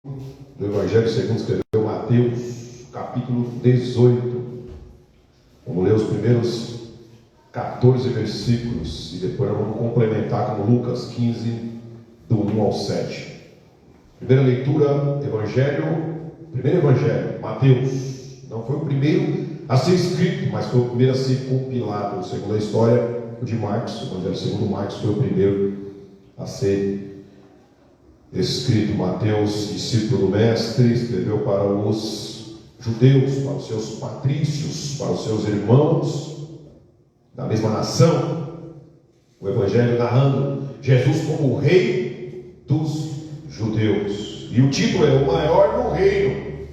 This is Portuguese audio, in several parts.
Do Evangelho segundo escreveu Mateus, capítulo 18. Vamos ler os primeiros 14 versículos e depois vamos complementar com Lucas 15, do 1 ao 7. Primeira leitura, primeiro Evangelho, Mateus. Não foi o primeiro a ser escrito, mas foi o primeiro a ser compilado. Segundo a história, o de Marcos, o Evangelho segundo Marcos foi o primeiro a ser escrito. Mateus, discípulo do mestre, escreveu para os judeus, para os seus patrícios, para os seus irmãos da mesma nação. O Evangelho narrando Jesus como o rei dos judeus. E o título é o maior no reino.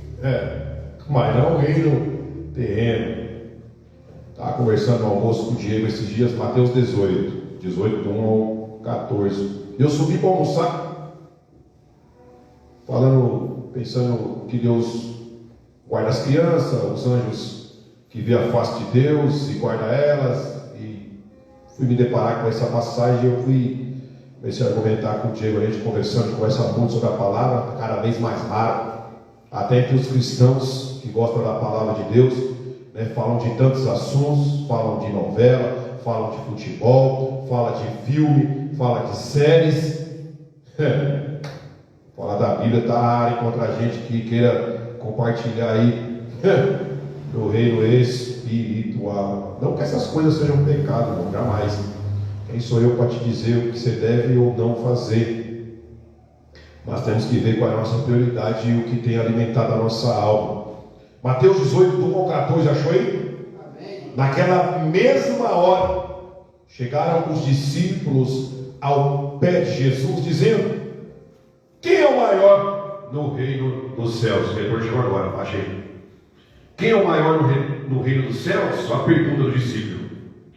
O maior no reino terreno. Estava conversando no almoço com o Diego esses dias, Mateus 18, do 1 ao 14. Eu subi para almoçar, pensando que Deus guarda as crianças, os anjos que vê a face de Deus e guarda elas, e fui me deparar com essa passagem. Eu comecei a argumentar com o Diego, a gente conversando, conversa muito sobre a palavra, cada vez mais raro, até entre os cristãos que gostam da palavra de Deus, né, falam de tantos assuntos, falam de novela, falam de futebol, falam de filme, falam de séries. Falar da Bíblia está raro encontrar gente que queira compartilhar aí do reino espiritual. Não que essas coisas sejam pecado, não, jamais. Quem sou eu para te dizer o que você deve ou não fazer? Mas temos que ver qual é a nossa prioridade e o que tem alimentado a nossa alma. Mateus 18, do 1 ao 14, achou aí? Amém. Naquela mesma hora, chegaram os discípulos ao pé de Jesus, dizendo: quem é o maior no reino dos céus? O reitor chegou agora, achei. Quem é o maior no reino dos céus? Só a pergunta do discípulo.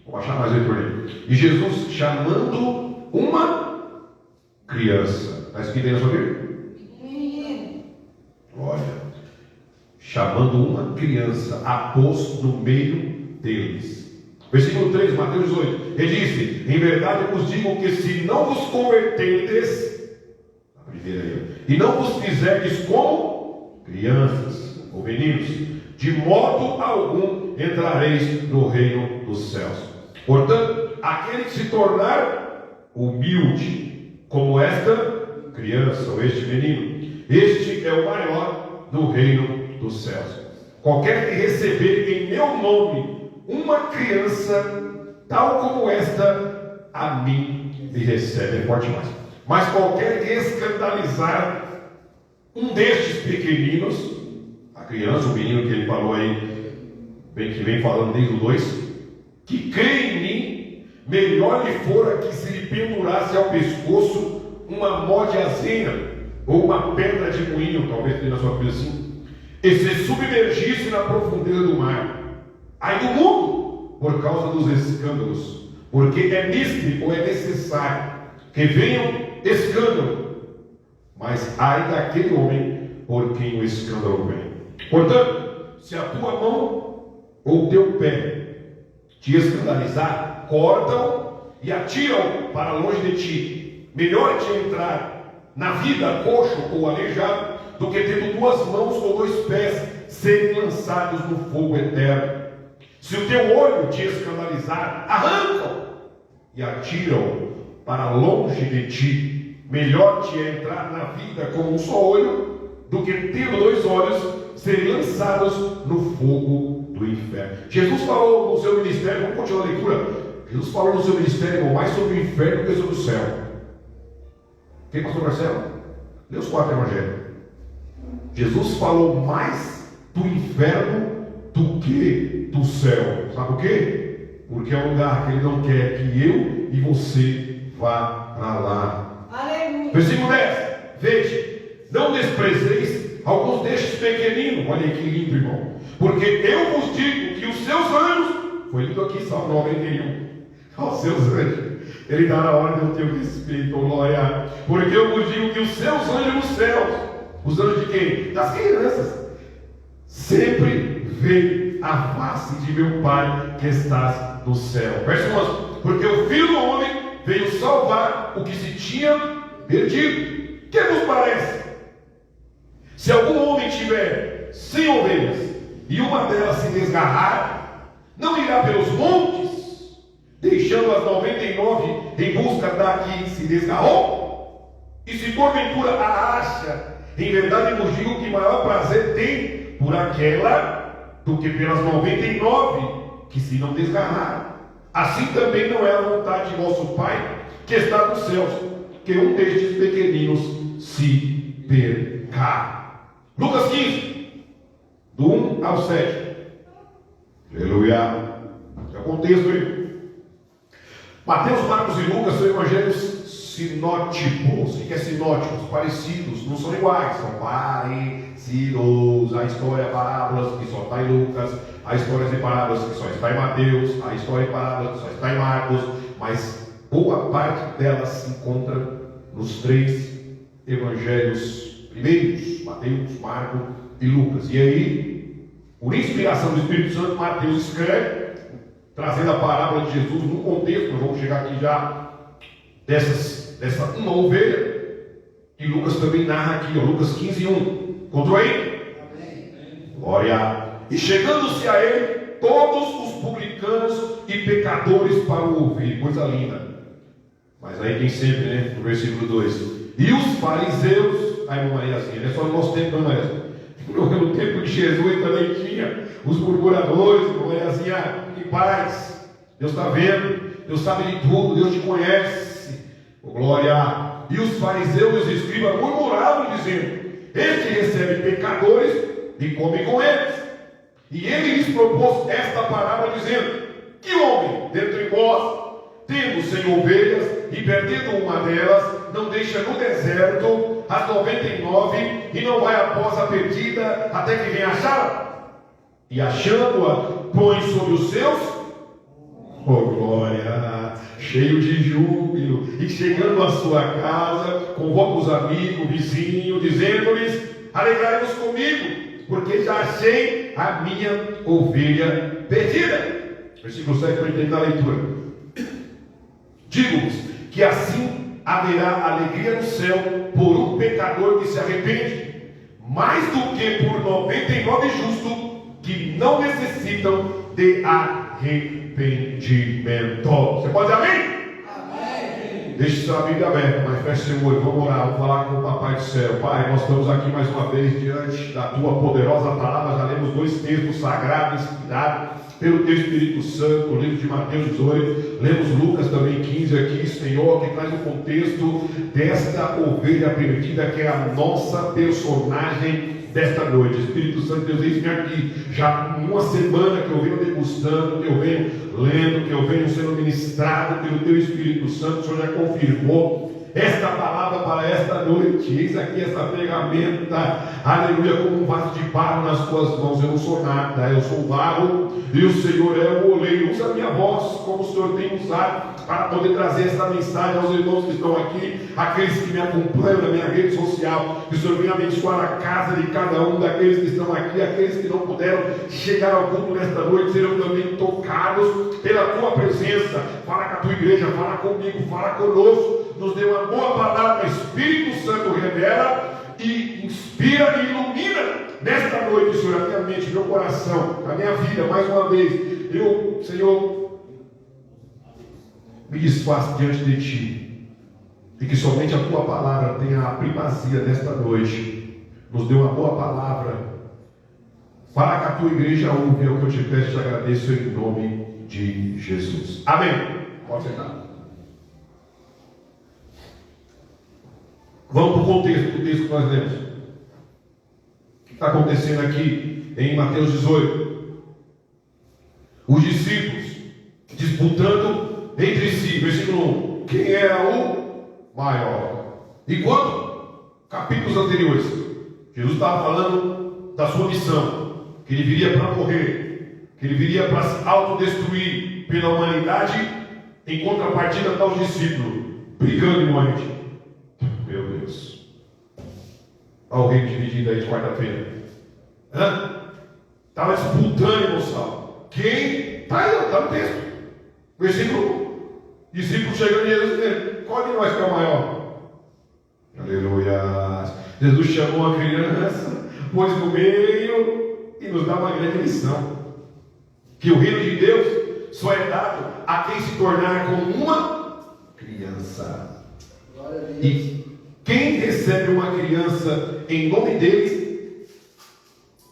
Vou achar mais o reitor. E Jesus, chamando uma criança. Está escrito aí na sua Bíblia? Olha. Chamando uma criança, a pôs no meio deles. Versículo 3, Mateus 18. Ele disse: em verdade eu vos digo que se não vos converterdes, e não vos fizerdes como crianças ou meninos, de modo algum entrareis no reino dos céus. Portanto, aquele que se tornar humilde como esta criança ou este menino, este é o maior no reino dos céus. Qualquer que receber em meu nome uma criança tal como esta, a mim me recebe. É forte mais. Mas qualquer que escandalizar um destes pequeninos, a criança, o menino que ele falou aí, que vem falando desde o 2, que crê em mim, melhor lhe fora que se lhe pendurasse ao pescoço uma mó de azeina, ou uma pedra de moinho, talvez tenha na sua vida assim, e se submergisse na profundeza do mar. Ai do mundo, por causa dos escândalos, porque é místico ou é necessário que venham escândalo, mas ai daquele homem por quem o escândalo vem. Portanto, se a tua mão ou teu pé te escandalizar, corta-o e atira-o para longe de ti. Melhor te entrar na vida coxo ou aleijado, do que tendo duas mãos ou dois pés serem lançados no fogo eterno. Se o teu olho te escandalizar, arranca-o e atira-o para longe de ti. Melhor te é entrar na vida com um só olho, do que tendo dois olhos serem lançados no fogo do inferno. Jesus falou no seu ministério, vamos continuar a leitura. Jesus falou no seu ministério mais sobre o inferno do que sobre o céu. Quem pastor Marcelo? Lê os 4 evangelhos. Jesus falou mais do inferno do que do céu. Sabe por quê? Porque é um lugar que ele não quer que eu e você vá para lá. Aleluia. Versículo 10. Veja, não desprezeis alguns destes pequeninos. Olha aí que lindo, irmão. Porque eu vos digo que os seus anjos, foi lido aqui, Salmo 91. Os seus anjos, ele dá na hora de eu ter o respeito, glória. Porque eu vos digo que os seus anjos nos céus, os anjos de quem? Das crianças, sempre veem a face de meu Pai que estás no céu. Verso 11. Porque o Filho do Homem veio salvar o que se tinha perdido. Que vos parece? Se algum homem tiver 100 ovelhas e uma delas se desgarrar, não irá pelos montes, deixando as 99 em busca da que se desgarrou? E se porventura a acha, em verdade vos digo que maior prazer tem por aquela do que pelas 99 que se não desgarraram. Assim também não é a vontade de vosso Pai que está nos céus, que um destes pequeninos se perca. Lucas 15, do 1 ao 7. Aleluia. É o contexto aí. Mateus, Marcos e Lucas são evangelhos sinóticos. O que é sinóticos? Parecidos, não são iguais, são parecidos. A história, parábolas, que só está em Lucas. A história de parábolas, que só está em Mateus. A história de parábolas, que só está em Marcos. Mas boa parte delas se encontra nos 3 evangelhos primeiros, Mateus, Marcos e Lucas. E aí, por inspiração do Espírito Santo, Mateus escreve, trazendo a parábola de Jesus no contexto. Nós vamos chegar aqui já dessa uma ovelha. E Lucas também narra aqui, ó, Lucas 15, 1. Encontrou aí? Amém. Glória. E chegando-se a ele, todos os publicanos e pecadores para o ouvir. Coisa linda. Mas aí tem sempre, né? No versículo 2. E os fariseus, a irmã Mariazinha, não é só no nosso tempo, não é? No tempo de Jesus também tinha os murmuradores, irmã Mariazinha, em paz. Deus está vendo, Deus sabe de tudo, Deus te conhece. Oh, glória. E os fariseus e os escribas murmuravam, dizendo: este recebe pecadores e come com eles. E ele lhes propôs esta parábola, dizendo: que homem dentre vós, tendo 100 ovelhas e perdendo uma delas, não deixa no deserto as 99 e não vai após a perdida até que venha achá-la? E achando-a, põe sobre os seus, oh glória, cheio de júbilo, e chegando à sua casa, convoca os amigos, vizinhos, dizendo-lhes: alegrai-vos comigo, porque já achei a minha ovelha perdida. Versículo 7 para entender a leitura. Digo-vos que assim haverá alegria no céu por um pecador que se arrepende, mais do que por 99 justos que não necessitam de arrependimento. Você pode dizer amém? Amém. Deixe sua Bíblia aberta, mas feche seu olho. Vamos orar, vamos falar com o Papai do Céu. Pai, nós estamos aqui mais uma vez diante da tua poderosa palavra. Já lemos 2 textos sagrados inspirados pelo teu Espírito Santo, o livro de Mateus 18, lemos Lucas também 15 aqui, Senhor, que traz o contexto desta ovelha perdida, que é a nossa personagem desta noite. Espírito Santo, Deus, eis-me aqui, já uma semana que eu venho degustando, que eu venho lendo, que eu venho sendo ministrado pelo teu Espírito Santo. O Senhor já confirmou esta palavra para esta noite. Eis aqui essa ferramenta, aleluia, como um vaso de barro nas tuas mãos. Eu não sou nada, eu sou barro e o Senhor é o oleiro. Usa a minha voz como o Senhor tem usado para poder trazer esta mensagem aos irmãos que estão aqui, aqueles que me acompanham na minha rede social. Que o Senhor venha abençoar a casa de cada um daqueles que estão aqui, aqueles que não puderam chegar ao culto nesta noite serão também tocados pela tua presença. Fala com a tua igreja, fala comigo, fala conosco. Nos dê uma boa palavra, Espírito Santo revela e inspira e ilumina nesta noite, Senhor, a minha mente, meu coração, a minha vida, mais uma vez. Eu, Senhor, me desfaço diante de Ti, e que somente a Tua palavra tenha a primazia nesta noite. Nos dê uma boa palavra. Fala que a Tua igreja ouve, é o que eu te peço e te agradeço em nome de Jesus. Amém. Pode sentar. Vamos para o contexto do texto que nós lemos. O que está acontecendo aqui em Mateus 18? Os discípulos disputando entre si. Versículo 1. Quem era o maior? Enquanto capítulos anteriores, Jesus estava falando da sua missão, que ele viria para morrer, que ele viria para se autodestruir pela humanidade. Em contrapartida está os discípulos brigando em morte. Meu Deus. Olha o reino dividido aí de quarta-feira. Estava disputando, moçada. Quem? Está aí, está no texto. Versículo 1. Discípulo chegando e Jesus dizendo: qual de nós que é o maior? Aleluia. Jesus chamou a criança, pôs no meio e nos dá uma grande lição: que o reino de Deus só é dado a quem se tornar como uma criança. E quem recebe uma criança em nome dele,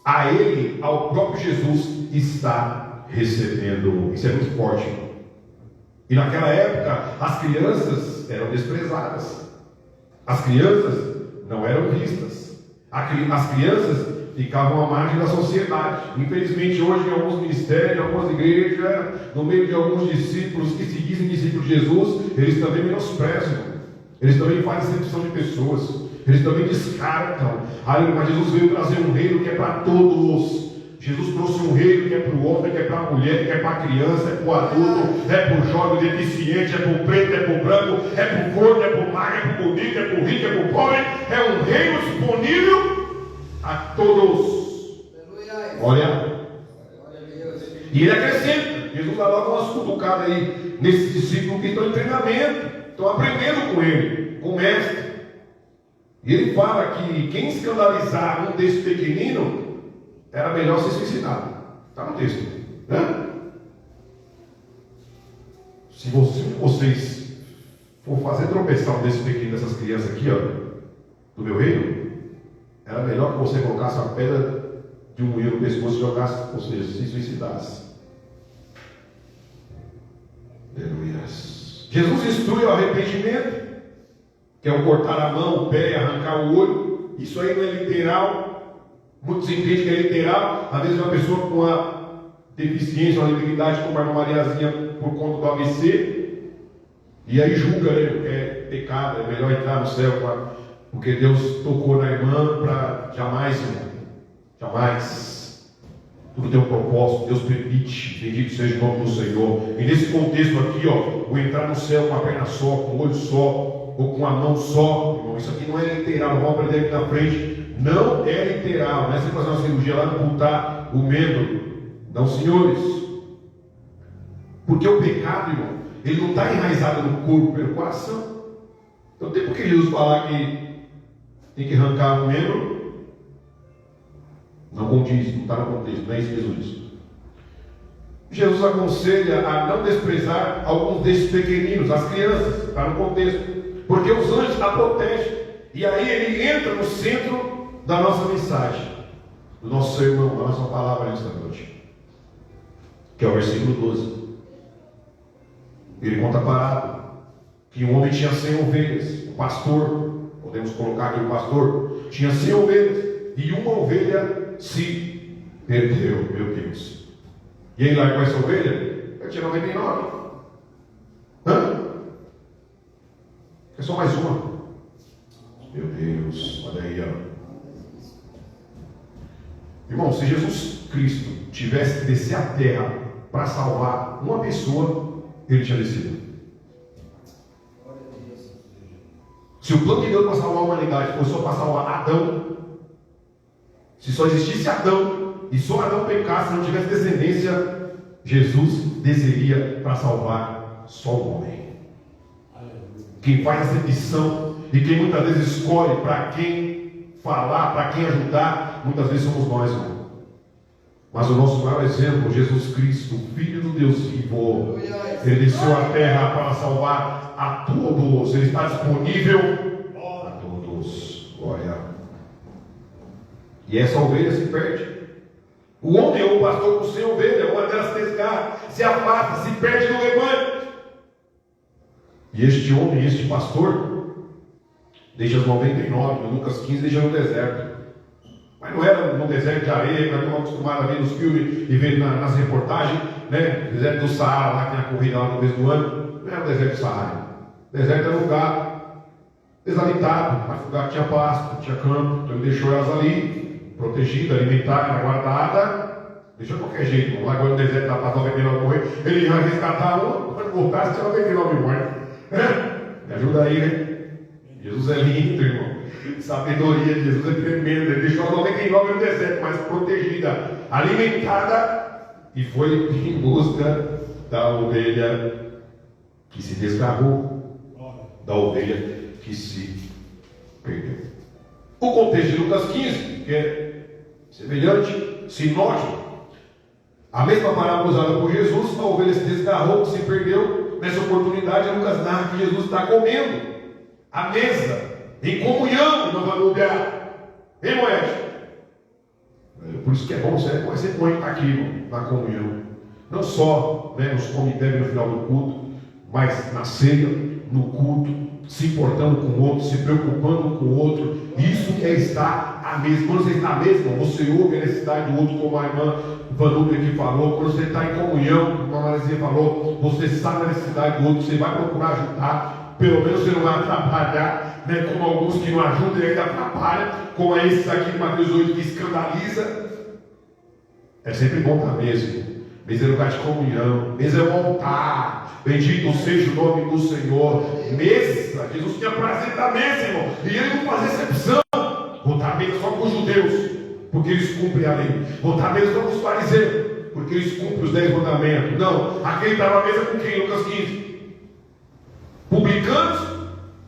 a ele, ao próprio Jesus, está recebendo. Isso é muito forte. E naquela época, as crianças eram desprezadas. As crianças não eram vistas. As crianças ficavam à margem da sociedade. Infelizmente, hoje, em alguns ministérios, em algumas igrejas, no meio de alguns discípulos que se dizem discípulos de Jesus, eles também menosprezam. Eles também fazem acepção de pessoas. Eles também descartam. Mas Jesus veio trazer um reino que é para todos. Jesus trouxe um reino que é para o homem, que é para a mulher, que é para a criança, é para o adulto, é para o jovem deficiente, é para o preto, é para o branco, é para o gordo, é para o magro, é para o bonito, é para o rico, é para o pobre. É um reino disponível a todos. Olha. E ele acrescenta. Jesus vai lá dar umas cutucadas aí nesses discípulos que estão em treinamento, estão aprendendo com ele, com o mestre. E ele fala que quem escandalizar um desses pequeninos era melhor ser suicidado. Está no texto, né? Se vocês for fazer tropeçar um desses pequenos, dessas crianças aqui, ó, do meu reino, era melhor que você colocasse a pedra de um moinho no pescoço e jogasse, ou seja, se suicidasse. Aleluia. Jesus instrui o arrependimento, que é o cortar a mão, o pé, arrancar o olho. Isso aí não é literal. Muitos entendem que é literal. Às vezes uma pessoa com uma deficiência, uma debilidade, como a irmã Mariazinha, por conta do AVC, e aí julga, né, que é pecado, é melhor entrar no céu, porque Deus tocou na irmã para jamais, tudo tem um propósito, Deus permite, bendito seja o nome do Senhor. E nesse contexto aqui, ó, o entrar no céu com a perna só, com o olho só, ou com a mão só, irmão, isso aqui não é literal, vamos aprender aqui na frente. Não é literal, não é você fazer uma cirurgia lá e ocultar o membro. Não, senhores. Porque o pecado, irmão, ele não está enraizado no corpo, pelo coração. Então tem por que Jesus falar que tem que arrancar um membro? Não condiz, não está no contexto, não é isso que Jesus diz. Jesus aconselha a não desprezar alguns desses pequeninos, as crianças, está no contexto. Porque os anjos a protegem. E aí ele entra no centro da nossa mensagem, do nosso sermão, da nossa palavra nesta noite, que é o versículo 12. Ele conta a parábola que um homem tinha 100 ovelhas, o pastor, podemos colocar aqui o pastor, tinha 100 ovelhas, e uma ovelha se perdeu, meu Deus. E ele largou essa ovelha? Ele tinha 99. É só mais uma. Meu Deus, olha aí, ó. Irmão, se Jesus Cristo tivesse que descer à terra para salvar uma pessoa, ele tinha descido. Se o plano de Deus para salvar a humanidade fosse só para salvar Adão, se só existisse Adão e só Adão pecasse, não tivesse descendência, Jesus desceria para salvar só o homem. Quem faz essa missão e quem muitas vezes escolhe para quem falar, para quem ajudar, muitas vezes somos nós, irmão. Mas o nosso maior exemplo, Jesus Cristo, Filho do Deus vivo, ele desceu à terra para salvar a todos. Ele está disponível a todos. Glória. E essa ovelha se perde. O homem ou o pastor com 100 ovelhas, uma delas desgarra, se afasta, se perde no rebanho. E este homem, este pastor, deixa as 99, no Lucas 15, deixa no deserto. Mas não era no deserto de areia, que nós estamos acostumados a ver nos filmes e ver nas reportagens, né? Deserto do Saara, lá que tem a corrida lá no começo do ano. Não era o deserto do Saara. O deserto era um lugar desabitado, mas um lugar que tinha pasto, tinha campo. Então ele deixou elas ali, protegidas, alimentadas, guardadas. Deixou de qualquer jeito. Lá agora no deserto da Paz 99 morrer, ele ia resgatar uma, quando voltasse tinha 99 mortos. Me ajuda aí, né? Jesus é lindo, irmão. Sabedoria de Jesus é tremenda. Ele deixou a 99 no deserto, mas protegida, alimentada, e foi em busca da ovelha que se desgarrou, da ovelha que se perdeu. O contexto de Lucas 15, que é semelhante, sinótico. A mesma parábola usada por Jesus, a ovelha se desgarrou, se perdeu. Nessa oportunidade, Lucas narra que Jesus está comendo à mesa, em comunhão, na Vanúbia. Hein, Moed? Por isso que é bom, é sempre bom estar aqui, irmão, na comunhão. Não só nos come e bebe no final do culto, mas na ceia, no culto, se importando com o outro, se preocupando com o outro. Isso é estar à mesa. Quando você está à mesa, você ouve a necessidade do outro, como a irmã Vanúbia aqui falou. Quando você está em comunhão, como a Marizinha falou, você sabe a necessidade do outro, você vai procurar ajudar. Pelo menos você não vai atrapalhar, como alguns que não ajudam e ainda atrapalham, como é esses aqui de Mateus 8 que escandaliza. É sempre bom estar à mesa. Mesa é lugar de comunhão, mesa é um altar. Bendito seja o nome do Senhor. Mesa, Jesus tinha prazer da mesa, irmão. E ele não fazia exceção. Botar a mesa só com os judeus, porque eles cumprem a lei. Botar a mesa só com os fariseus, porque eles cumprem os 10 mandamentos. Não, aquele estava à mesa com quem? Lucas 15. Publicanos,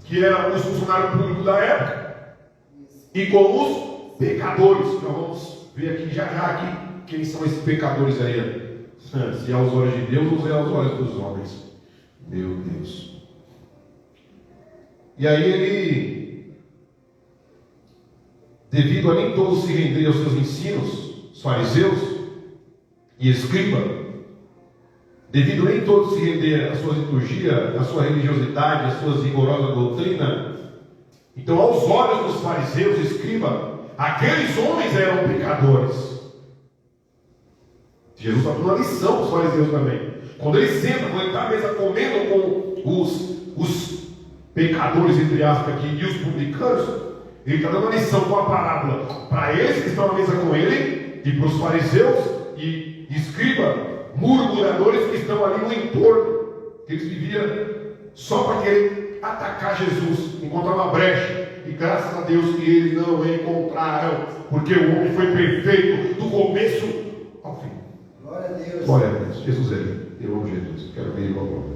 que eram os funcionários públicos da época, e com os pecadores. Nós vamos ver aqui já aqui quem são esses pecadores aí. Se é aos olhos de Deus ou se é aos olhos dos homens. Meu Deus. E aí ele, devido a nem todos se renderem aos seus ensinos, os fariseus e escriba, devido a nem todos se renderem à sua liturgia, à sua religiosidade, à sua rigorosa doutrina, então aos olhos dos fariseus e escriba, aqueles homens eram pecadores. Jesus está dando uma lição para os fariseus também. Quando ele senta, quando ele está à mesa comendo com os pecadores, entre aspas, aqui, e os publicanos, ele está dando uma lição com a parábola para eles que estão à mesa com ele, e para os fariseus e escriba, murmuradores que estão ali no entorno, que eles viviam só para querer atacar Jesus, encontrar uma brecha. E graças a Deus que eles não encontraram, porque o homem foi perfeito do começo ao fim. Glória a Deus. Glória a Deus. Jesus é lindo. Eu amo Jesus. Quero ver ele logo.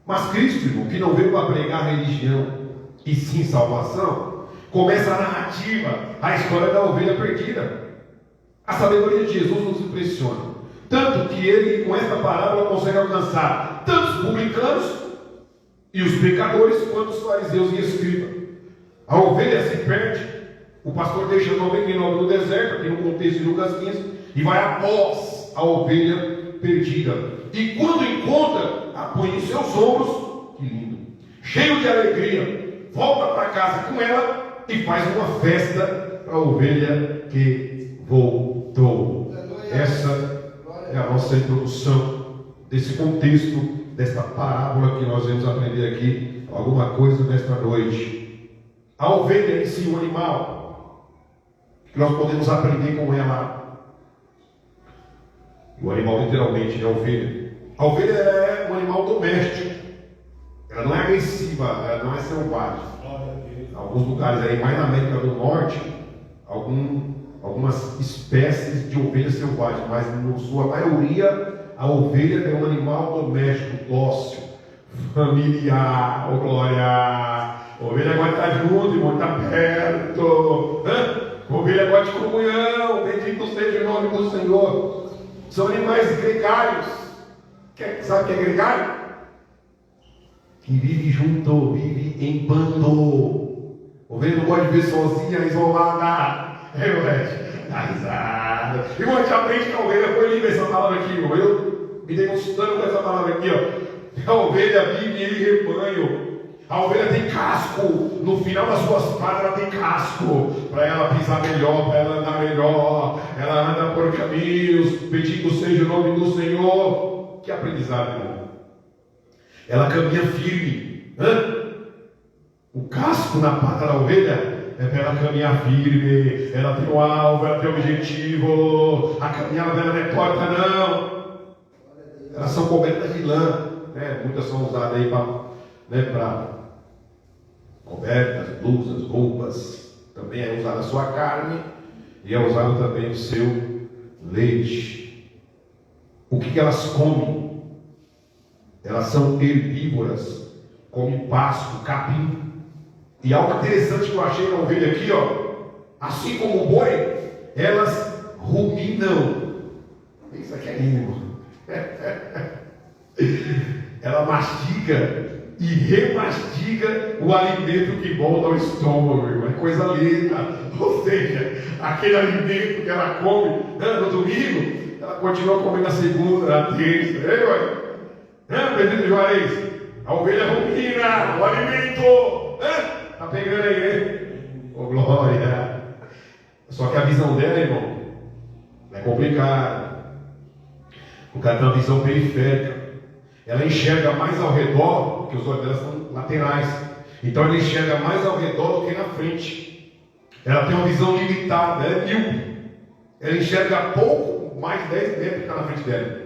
Mas Cristo, irmão, que não veio para pregar religião e sim salvação, começa a narrativa, a história da ovelha perdida. A sabedoria de Jesus nos impressiona. Tanto que ele, com esta parábola, consegue alcançar tanto os publicanos e os pecadores, quanto os fariseus e escribas. A ovelha se perde. O pastor deixa 99 no deserto, aqui no contexto de Lucas 15, e vai após a ovelha perdida. E quando encontra, a põe em seus ombros, que lindo, cheio de alegria, volta para casa com ela e faz uma festa para a ovelha que voltou. Essa é a nossa introdução desse contexto, desta parábola que nós vamos aprender aqui, alguma coisa nesta noite. A ovelha em si, o animal, que nós podemos aprender com ela. O animal literalmente é a ovelha. A ovelha é um animal doméstico. Ela não é agressiva, ela não é selvagem. Em alguns lugares aí, mais na América do Norte, algumas espécies de ovelhas selvagens, mas na sua maioria a ovelha é um animal doméstico, dócil, familiar. Oh, glória! A ovelha gosta de estar junto, irmão, estar perto. A ovelha gosta de comunhão. Bendito seja o nome do Senhor. São animais gregários. Sabe o que é gregário? Que vive junto, vive em bando. A ovelha não gosta de viver sozinha, isolada. Dá risada. Irmão, a gente aprende que a ovelha foi linda essa palavra aqui, irmão. Eu me demonstrando com essa palavra aqui, ó. A ovelha vive em rebanho. A ovelha tem casco. No final das suas patas ela tem casco. Para ela pisar melhor, para ela andar melhor. Ela anda por caminhos. Bendito seja o nome do Senhor. Que aprendizado, irmão. Ela caminha firme. O casco na pata da ovelha é para ela caminhar firme. Ela tem um alvo, ela tem um objetivo. A caminhada dela não é torta, não. Elas são cobertas de lã. Muitas são usadas aí para cobertas, blusas, roupas. Também é usada a sua carne e é usado também o seu leite. O que elas comem? Elas são herbívoras. come pasto, capim. E algo interessante que eu achei na ovelha aqui, ó, assim como o boi, elas ruminam. Isso aqui é lindo. Ela mastiga e remastiga o alimento que volta ao estômago, irmão. É coisa linda. Ou seja, aquele alimento que ela come no domingo, ela continua comendo na segunda, na terça. Presbítero Juarez, a ovelha rumina o alimento. Está pegando aí, né? Ô, glória. Só que a visão dela, irmão, é complicada. Porque ela tem uma visão periférica. Ela enxerga mais ao redor, porque os olhos dela são laterais. Então ela enxerga mais ao redor do que na frente. Ela tem uma visão limitada, ela é míope. Ela enxerga pouco, mais 10 metros que está na frente dela.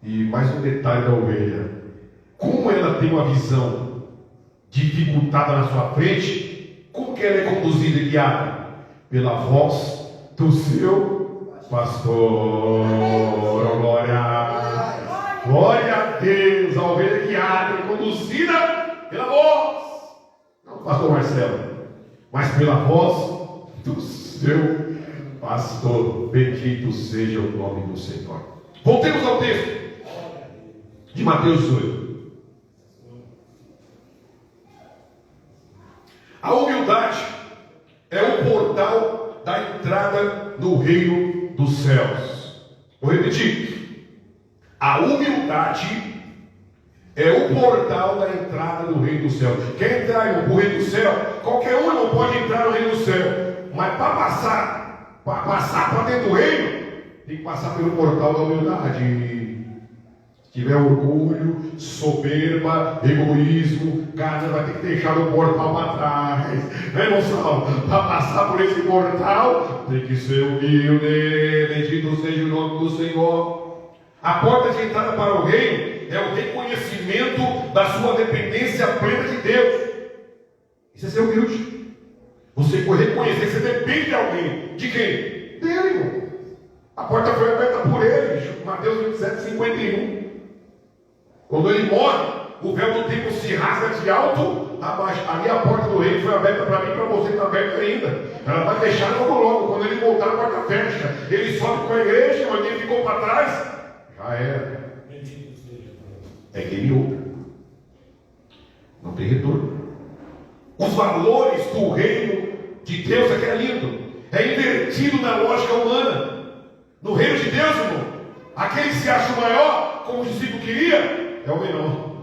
E mais um detalhe da ovelha. Como ela tem uma visão dificultada na sua frente, como que ela é conduzida e guiada? Pela voz do seu pastor. Glória a Deus. A ovelha guiada e conduzida pela voz, não do pastor Marcelo, mas pela voz do seu pastor. Bendito seja o nome do Senhor. Voltemos ao texto de Mateus 18. A humildade é o portal da entrada no reino dos céus. Vou repetir. A humildade é o portal da entrada no reino do céu. Quer entrar no reino do céu? Qualquer um não pode entrar no reino do céu. Mas para passar para dentro do reino, tem que passar pelo portal da humildade. Se tiver orgulho, soberba, egoísmo, cara, vai ter que deixar o portal para trás. Não é, irmão Saulo? Para passar por esse portal, tem que ser humilde. Bendito seja o nome do Senhor. A porta de entrada para o reino é o reconhecimento da sua dependência plena de Deus. Isso é ser humilde. Você reconhecer que você depende de alguém. De quem? Dele, irmão. A porta foi aberta por ele. Mateus 27, 51. Quando ele morre, o véu do templo se rasga de alto a baixo. Ali a porta do reino foi aberta para mim e para você, está aberta ainda. Ela vai fechar logo. Quando ele voltar, a porta fecha. Ele sobe com a igreja, mas quem ficou para trás, já era. É game over. Não tem retorno. Os valores do reino de Deus é que é lindo. É invertido na lógica humana. No reino de Deus, irmão, aquele que se acha o maior, como o discípulo queria, é o menor.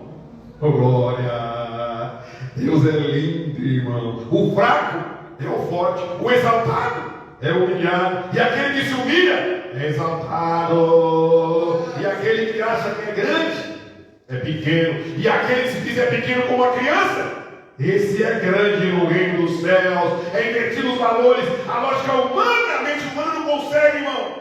Oh, glória. Deus é lindo, irmão. O fraco é o forte. O exaltado é o humilhado. E aquele que se humilha é exaltado. E aquele que acha que é grande é pequeno. E aquele que se diz é pequeno como uma criança, esse é grande no reino dos céus. É invertido os valores. A lógica humana, a mente humana não consegue, irmão,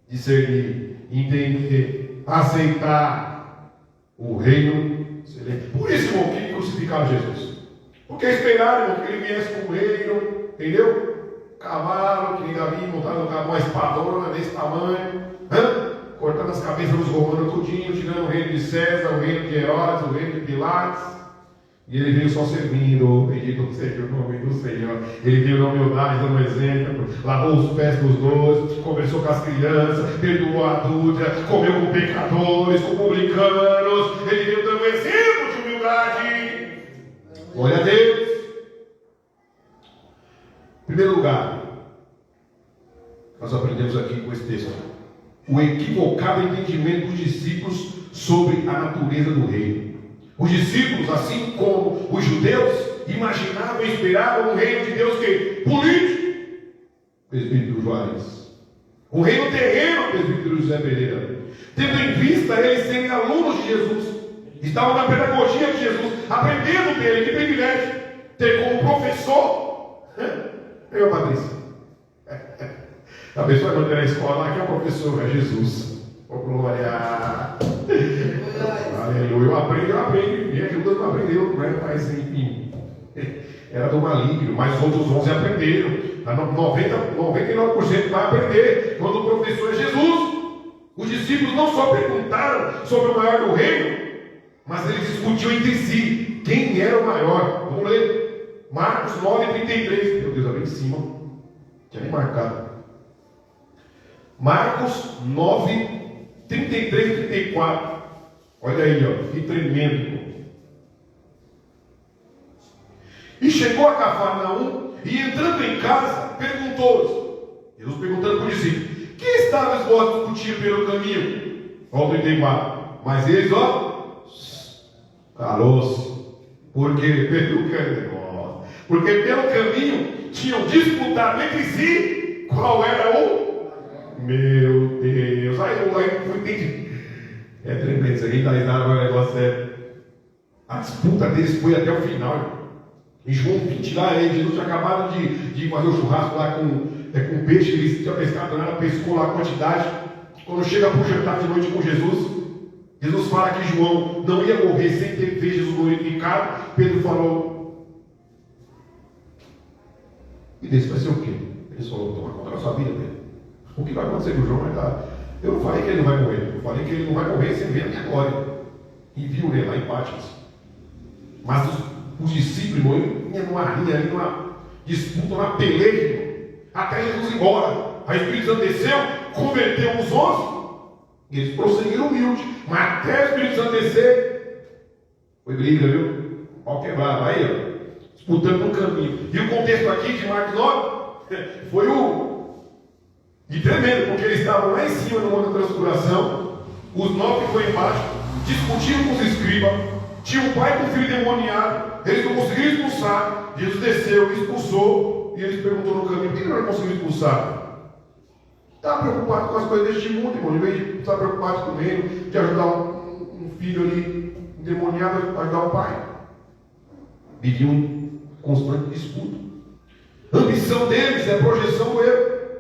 discernir, entender, aceitar o reino celeste. Por isso, irmão, que crucificaram Jesus. Porque esperaram, irmão, que ele viesse com o reino, entendeu? Cavalo, que nem Davi, montado no cavalo, uma espadona desse tamanho, cortando as cabeças dos romanos tudinho, tirando o reino de César, o reino de Herodes, o reino de Pilatos. E ele veio só servindo. Bendito seja o nome do Senhor. Ele veio na humildade, dando um exemplo, lavou os pés dos dois, conversou com as crianças, perdoou a adúltera, comeu com pecadores, com publicanos. Ele veio dando um exemplo de humildade. Glória a Deus. Em primeiro lugar, nós aprendemos aqui com esse texto o equivocado entendimento dos discípulos sobre a natureza do reino. Os discípulos, assim como os judeus, imaginavam e esperavam um reino de Deus que? Político. Presbítero Juarez. Um reino terreno, presbítero José Pereira. Tendo em vista eles serem alunos de Jesus. Estavam na pedagogia de Jesus, aprendendo dele. Que privilégio ter como professor. Eu, Patrícia. A pessoa vai na escola lá, que é o professor, é Jesus. Oh, glória. Aleluia. Eu aprendo. E Judas não aprendeu, né? Mas enfim, era do maligno. Mas os outros 11 aprenderam. 99% vai aprender quando o professor é Jesus. Os discípulos não só perguntaram sobre o maior do reino, mas eles discutiam entre si quem era o maior. Vamos ler Marcos 9:33. Meu Deus, é bem em cima, tinha nem marcado. Marcos 9:33-34. Olha aí, ó, que tremendo. E chegou a Cafarnaum, e entrando em casa, perguntou-lhes. Jesus perguntando para os discípulos: que estavam vós discutindo pelo caminho? Olha o 34. Mas eles, ó, calou-se. Porque pelo caminho tinham disputado entre si qual era o. Meu Deus. Aí eu entendi. É tremendo isso aqui, está risado, agora o negócio é. A disputa deles foi até o final, irmão. Em João 20, lá, Jesus tinha acabado de fazer o churrasco lá com peixe, eles tinham pescado nada, pescou lá a quantidade. Quando chega para o jantar de noite com Jesus, Jesus fala que João não ia morrer sem ter visto Jesus glorificado. Pedro falou: e desse vai ser o quê? Ele falou: toma conta da sua vida, Pedro. O que vai acontecer com o João vai dar. Eu não falei que ele não vai morrer, eu falei que ele não vai morrer sem ver a minha glória. E viu ele lá em Pátimos. Mas os discípulos, irmão, numa rinha, numa disputa, numa peleja, até Jesus ir embora. Aí o Espírito Santo desceu, converteu os 11, e eles prosseguiram humilde. Mas até o Espírito Santo descer, foi briga, viu? Pau quebrado, aí, ó, disputando no caminho. E o contexto aqui de Marcos 9 foi de tremendo, porque eles estavam lá em cima no Monte da Transfiguração, os 9 que foram embaixo, discutindo com os escribas. Tinha um pai com um filho demoniado, eles não conseguiram expulsar. Jesus desceu, expulsou, e eles perguntou no caminho: por que não conseguiu expulsar? Está preocupado com as coisas deste mundo, irmão, em vez de estar preocupado com o reino, de ajudar um filho ali endemoniado, ajudar o pai. Viviam em constante disputa. A ambição deles é a projeção do eu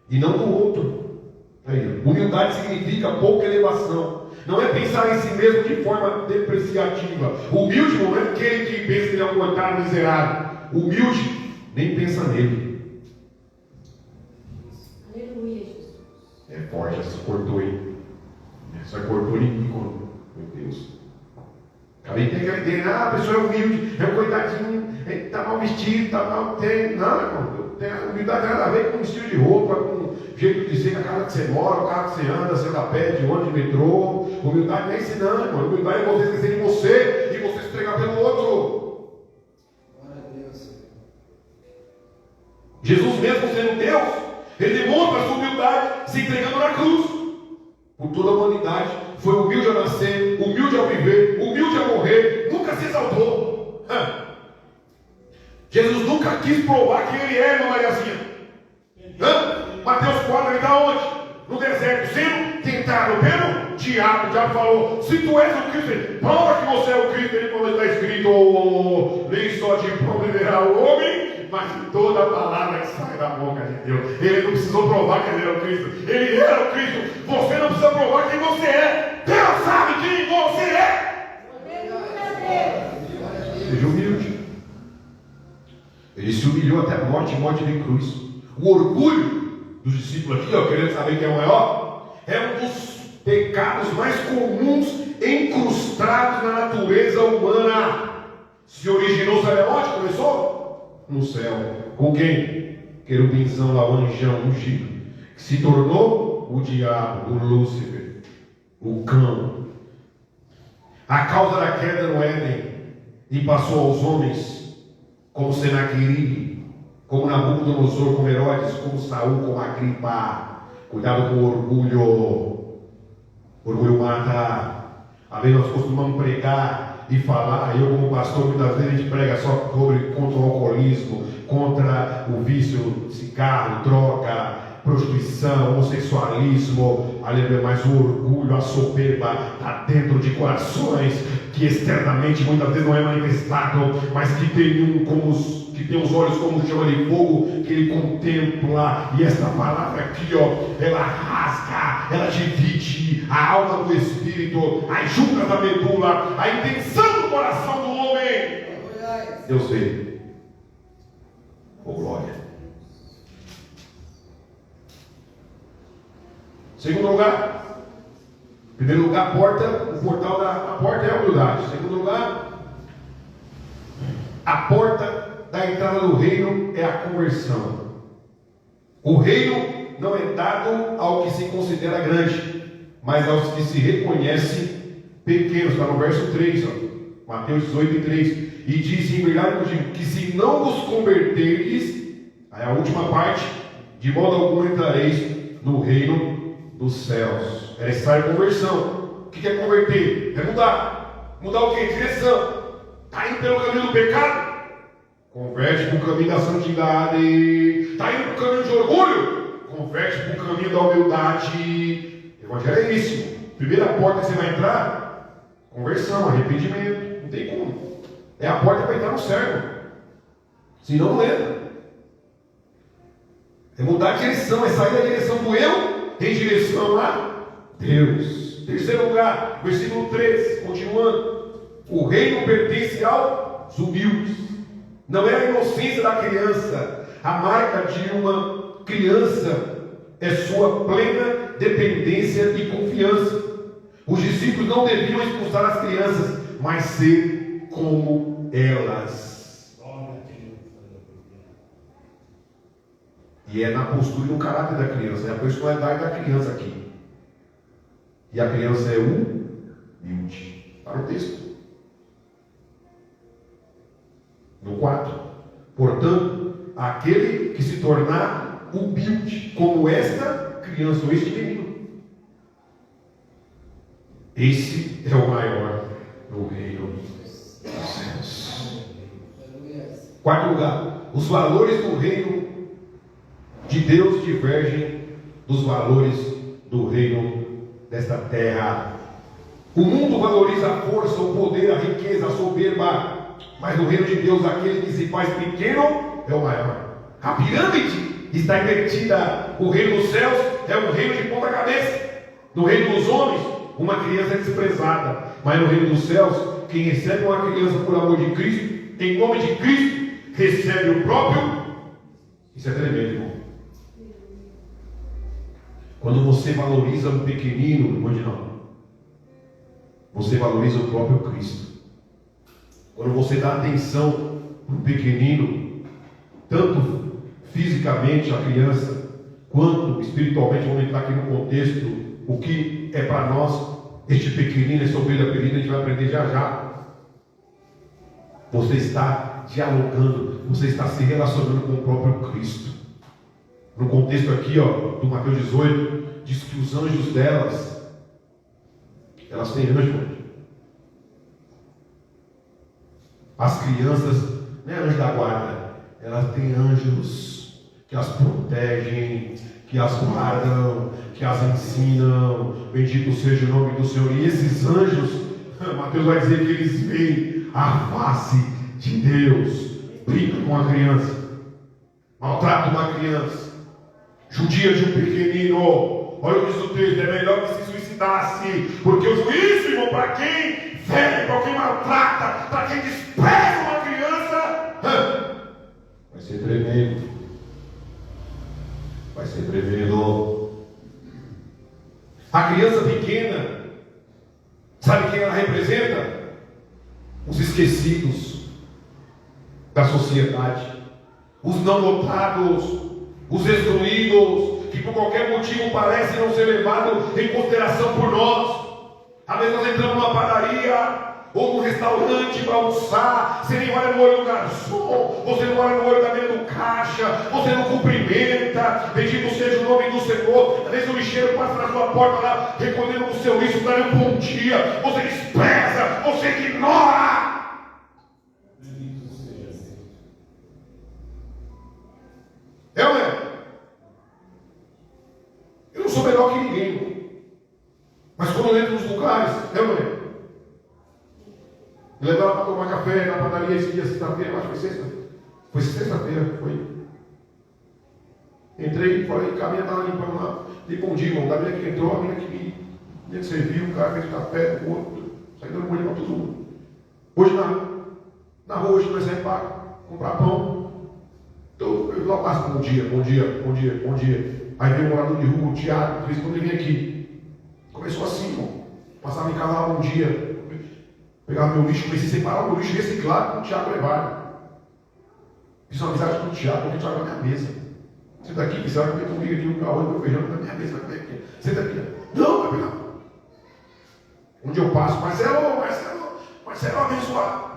e não do outro. Aí, humildade significa pouca elevação. Não é pensar em si mesmo de forma depreciativa. Humilde não é aquele que pensa que ele é um coitado miserável. Humilde nem pensa nele. Aleluia, Jesus. É forte, essa cortou aí. Essa cortou em mim, meu Deus. Acabei de ter aquela ideia: a pessoa é humilde, é um coitadinho, está mal vestido, está mal. Não, irmão. A humildade tem nada a ver com o estilo de roupa, com o jeito de ser, a casa que você mora, o carro que você anda, você anda a pé, de ônibus, de metrô. Humildade não é ensinando, irmão. Humildade é você esquecer de você e você se entregar pelo outro. Glória a Deus. Jesus, mesmo sendo Deus, ele demonstra a sua humildade se entregando na cruz. Por toda a humanidade, foi humilde ao nascer, humilde ao viver, humilde ao morrer, nunca se exaltou. Jesus nunca quis provar quem ele é, irmã Mariazinha. Mateus 4, ele está onde? No deserto, sendo tentado pelo diabo. O diabo falou: se tu és o Cristo, prova que você é o Cristo. Ele falou: está escrito, nem só de pão viverá o homem, mas de toda a palavra que sai da boca de Deus. Ele não precisou provar que ele era o Cristo. Ele era o Cristo. Você não precisa provar quem você é. Deus sabe quem você é. Seja humilde. Ele se humilhou até a morte de cruz. O orgulho dos discípulos aqui, querendo saber quem é o maior, é um dos pecados mais comuns incrustados na natureza humana. Se originou, sabe onde começou? No céu. Com quem? Querubinzão lá, o anjão ungido, que se tornou o diabo, o Lúcifer, o cão. A causa da queda no Éden e passou aos homens, como Senaqueribe, como Nabucodonosor, como Herodes, como Saul, como Agripa. Cuidado com o orgulho. O orgulho mata. Às vezes nós costumamos pregar e falar. Eu, como pastor, muitas vezes a gente prega só contra o alcoolismo, contra o vício, cigarro, droga, prostituição, homossexualismo. Aleluia. Mas o orgulho, a soberba está dentro de corações que externamente muitas vezes não é manifestado, mas que tem que tem os olhos como chama de fogo, que ele contempla. E esta palavra aqui, ela rasga, ela divide a alma do espírito, as juntas da medula, a intenção do coração do homem. Deus vê. Oh, glória. Segundo lugar, Primeiro lugar, o portal da porta é a humildade. Segundo lugar, a porta da entrada do reino é a conversão. O reino não é dado ao que se considera grande, mas aos que se reconhecem pequenos. Está no verso 3, ó, Mateus 18:3. E diz: em verdade eu digo que se não vos converterdes, aí a última parte, de modo algum entrareis no reino dos céus. É necessária conversão. O que é converter? É mudar. Mudar o que? Direção. Está indo pelo caminho do pecado? Converte para o caminho da santidade. Está indo para o caminho de orgulho? Converte para o caminho da humildade. Evangelho é isso. Primeira porta que você vai entrar, conversão, arrependimento. Não tem como. É a porta para entrar no céu. Senão não entra. É mudar a direção, é sair da direção do eu em direção a Deus. Terceiro lugar, versículo 3, continuando. O reino pertence aos humildes. Não é a inocência da criança. A marca de uma criança é sua plena dependência e confiança. Os discípulos não deviam expulsar as crianças, mas ser como elas. E é na postura e no caráter da criança, é a personalidade da criança aqui. E a criança é humilde. Está no texto. No 4. Portanto, aquele que se tornar humilde, como esta criança ou este menino, esse é o maior no reino dos céus. Quarto lugar, os valores do reino de Deus divergem dos valores do reino desta terra. O mundo valoriza a força, o poder, a riqueza, a soberba, mas no reino de Deus, aquele que se faz pequeno é o maior. A pirâmide está invertida. O reino dos céus é um reino de ponta cabeça. No reino dos homens, uma criança é desprezada, mas no reino dos céus, quem recebe uma criança por amor de Cristo, em nome de Cristo, recebe o próprio. Isso é tremendo, irmão. Quando você valoriza um pequenino, onde não? Você valoriza o próprio Cristo. Quando você dá atenção para o pequenino, tanto fisicamente a criança, quanto espiritualmente, vamos entrar aqui no contexto, o que é para nós, este pequenino, essa ovelha perdida, a gente vai aprender já já. Você está dialogando, você está se relacionando com o próprio Cristo. No contexto aqui, ó, do Mateus 18, diz que os anjos delas, elas têm anjo. As crianças, não é anjo da guarda, elas têm anjos que as protegem, que as guardam, que as ensinam. Bendito seja o nome do Senhor. E esses anjos, Mateus vai dizer que eles veem a face de Deus. Brinca com a criança, maltrata uma criança, judia de um pequenino. Olha o que diz o texto: é melhor que se suicidasse, porque o juízo, irmão, para quem fere, para quem maltrata, para quem despreza uma criança, vai ser tremendo. Vai ser tremendo. A criança pequena, sabe quem ela representa? Os esquecidos da sociedade, os não notados, os excluídos, que por qualquer motivo parecem não ser levados em consideração por nós. Às vezes nós entramos numa padaria ou num restaurante para almoçar, você nem olha no olho do garçom, você não olha no olho da mesa do caixa, você não cumprimenta. Bendito seja o nome do Senhor. Às vezes o lixeiro passa na sua porta lá, recolhendo o seu lixo, dando um bom dia, você despreza, você ignora. É ou não é? Eu não sou melhor que ninguém, mas quando eu entro nos lugares, é ou não é? Me levaram para tomar café na padaria esse dia, sexta-feira, acho que foi sexta. Foi sexta-feira, foi. Entrei, falei, a minha estava limpando lá. Dei bom dia, irmão. Da minha que entrou, a minha que serviu, o cara fez café, o outro, saiu dando bom dia para todo mundo. Hoje na rua, hoje nós saímos para comprar pão. Então, eu lá passo, bom dia, bom dia, bom dia, bom dia. Aí veio um morador de rua, o Tiago, de vez em quando ele vem aqui. Começou assim, irmão. Passava em casa lá um dia, pegava meu lixo, comecei a separar o meu lixo reciclado com o Tiago Levário. Fiz uma amizade com o Tiago, coloquei o Tiago na minha mesa. Senta aqui, que você vai comer comigo aqui o arroz e meu feijão na minha mesa, vai comer aqui. Senta aqui. Não, vai pegar. Onde eu passo, Marcelo abençoado.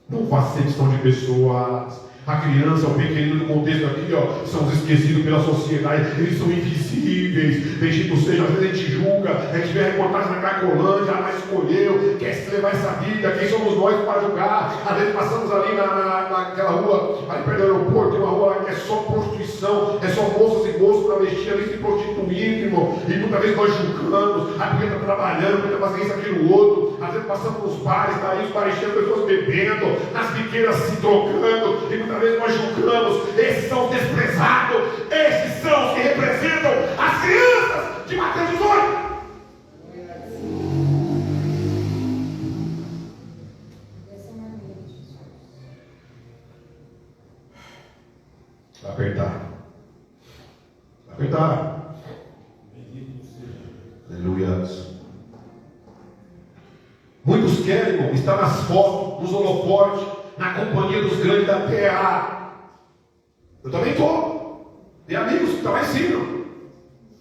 Não faça acepção de pessoas. A criança, o pequenino do contexto aqui, ó, são os esquecidos pela sociedade, eles são invisíveis. Bendito seja, às vezes a gente julga, a gente vê a reportagem na Cracolândia, ela escolheu, quer se levar essa vida, quem somos nós para julgar? Às vezes passamos ali naquela rua, ali perto do aeroporto, tem uma rua lá que é só prostituição, é só moças e moços travestidos ali se prostituindo, irmão, e muitas vezes nós julgamos, aí porque está trabalhando, porque está fazendo isso, aquilo, outro. Às vezes passamos nos bares, daí os bares cheios de pessoas bebendo, nas biqueiras se trocando, e muitas vezes nós julgamos. Esses são os desprezados, esses são os que representam as crianças de Mateus 18. Apertar. Aleluia. Muitos querem, irmão, estar nas fotos, nos holofotes, na companhia dos grandes da terra. Eu também estou. Tem amigos que estão lá em cima.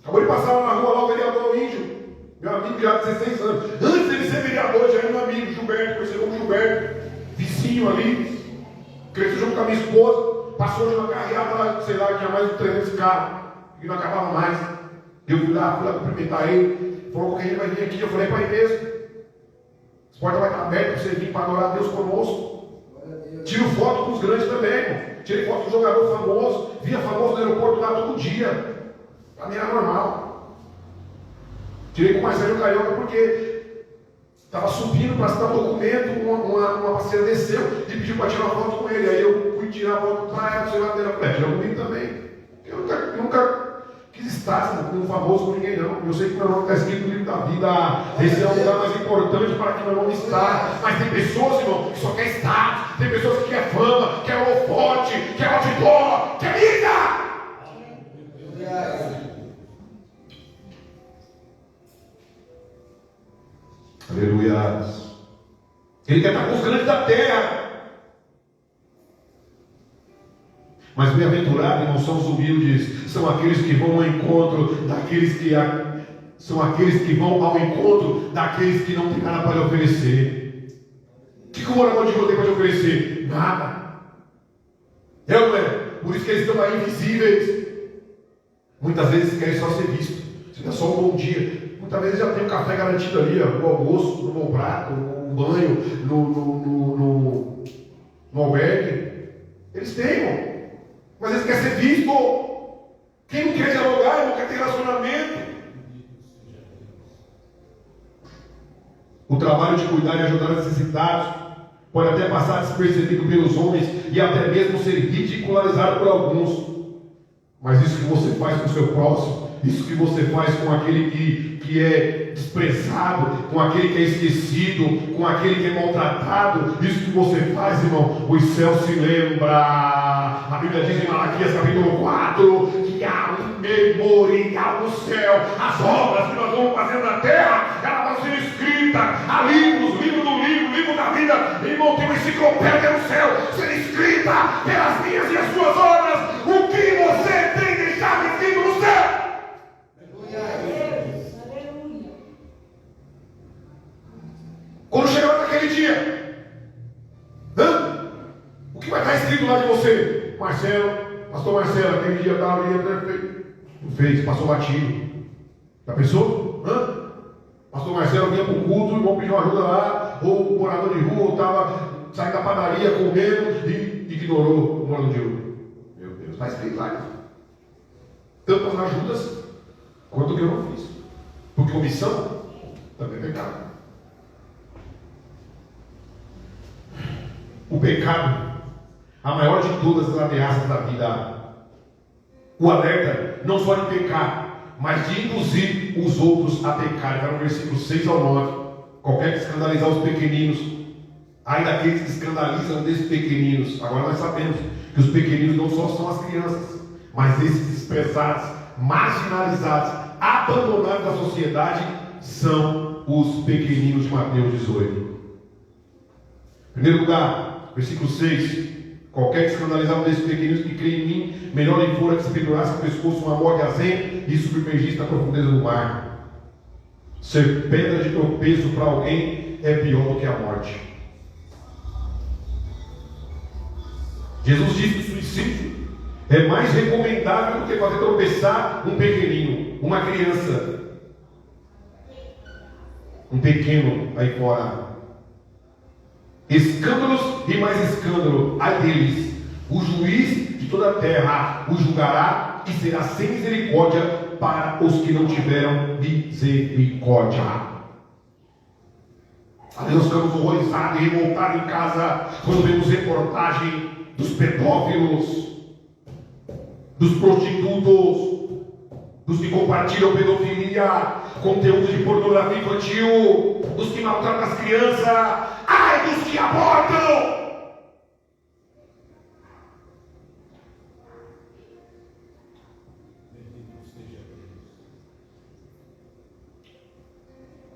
Acabou de passar lá na rua lá o vereador índio. Meu amigo já há 16 anos. Antes dele ser vereador, já era meu amigo, Gilberto. Conheci como Gilberto. Vizinho ali. Cresceu junto com a minha esposa. Passou de uma carreada, sei lá, tinha mais de 300 carros. E não acabava mais. Eu fui lá cumprimentar ele. Falou que ele vai vir aqui. Eu falei para ele mesmo. As portas vai estar abertas para você vir para adorar a Deus conosco. Tiro foto com os grandes também, irmão. Tirei foto com jogador famoso. Via famoso no aeroporto lá todo dia. Para mim era normal. Tirei com o Marcelo Carioca porque estava subindo para assinar um documento. Uma parceira desceu e pediu para tirar uma foto com ele. Aí eu fui tirar a foto para ela. Sei lá, tira comigo também. Eu nunca quis estar com um famoso com ninguém, não. Eu sei que meu nome está escrito no livro da vida. Esse é o lugar mais importante para que meu nome está. Mas tem pessoas, irmão, que só quer estar. Tem pessoas que quer fama, quer holofote, quer outdoor, quer vida. Aleluia. Ele quer estar com os grandes da terra. Mas bem-aventurados, irmãos, são os humildes, são aqueles que vão ao encontro daqueles que são aqueles que vão ao encontro daqueles que não têm nada para lhe oferecer. O que o morador de rua tem para te oferecer? Nada. É ou não é? Por isso que eles estão aí invisíveis. Muitas vezes querem só ser visto. Você dá só um bom dia. Muitas vezes já tem um café garantido ali, ó, no almoço, no bom prato, no banho, no albergue. Eles têm, irmão. Mas eles querem ser visto. Quem não quer dialogar, não quer ter relacionamento. O trabalho de cuidar e ajudar os necessitados pode até passar despercebido pelos homens e até mesmo ser ridicularizado por alguns. Mas isso que você faz com o seu próximo, isso que você faz com aquele que é desprezado, com aquele que é esquecido, com aquele que é maltratado, isso que você faz, irmão, os céus se lembram. A Bíblia diz em Malaquias capítulo 4 que há um memorial no céu. As obras que nós vamos fazer na terra, elas vão ser escritas. Há livros, livro do livro da vida. Irmão, tem uma enciclopédia no céu, sendo escrita pelas minhas e as suas obras. O que você tem deixado escrito no céu? Quando chegar naquele dia, o que vai estar escrito lá de você? Marcelo, pastor Marcelo, aquele dia estava ali, não fez, passou batido. Já pensou? Pastor Marcelo vinha para o culto, o irmão pediu ajuda lá, ou o morador de rua, ou estava saindo da padaria comendo e ignorou o morador de rua. Meu Deus, está escrito lá. Tantas ajudas quanto que eu não fiz. Porque omissão também é pecado. O pecado, a maior de todas as ameaças da vida, o alerta não só de pecar, mas de induzir os outros a pecar. Está no versículo 6 ao 9. Qualquer que escandalizar os pequeninos, ai daqueles que escandalizam desses pequeninos. Agora nós sabemos que os pequeninos não só são as crianças, mas esses desprezados, marginalizados, abandonados da sociedade, são os pequeninos de Mateus 18. Em primeiro lugar, versículo 6. Qualquer que escandalizar um desses pequeninos que crê em mim, melhor lhe fora que se pendurasse o pescoço uma morte azenta e submergisse na profundeza do mar. Ser pedra de tropeço para alguém é pior do que a morte. Jesus disse que o suicídio é mais recomendável do que fazer tropeçar um pequenino, uma criança, um pequeno aí fora. Escândalos e mais escândalo, ai deles. O juiz de toda a terra o julgará e será sem misericórdia para os que não tiveram misericórdia. Às vezes nós ficamos horrorizados e revoltados em casa quando vemos reportagem dos pedófilos, dos prostitutos, dos que compartilham pedofilia, conteúdo de pornografia infantil, dos que maltratam as crianças, ai dos que abortam.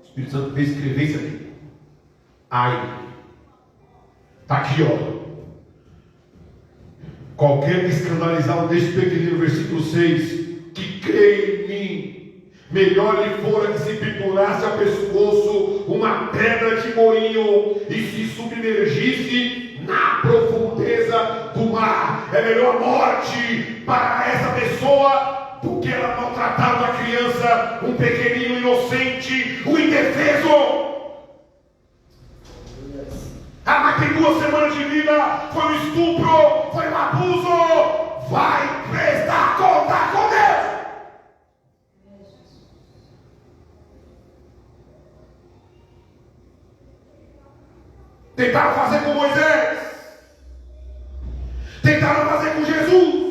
O Espírito Santo veio escrever isso aqui. Ai, está aqui, ó. Qualquer que escandalizar um destes pequeninos, versículo 6, que crê em mim, melhor lhe fora que se pendurasse ao pescoço uma pedra de moinho e se submergisse na profundeza do mar. É melhor a morte para essa pessoa do que ela maltratar uma criança, um pequenino inocente, um indefeso. Ah, mas tem 2 semanas de vida, foi um estupro, foi um abuso, vai prestar conta com Deus. Tentaram fazer com Moisés, tentaram fazer com Jesus.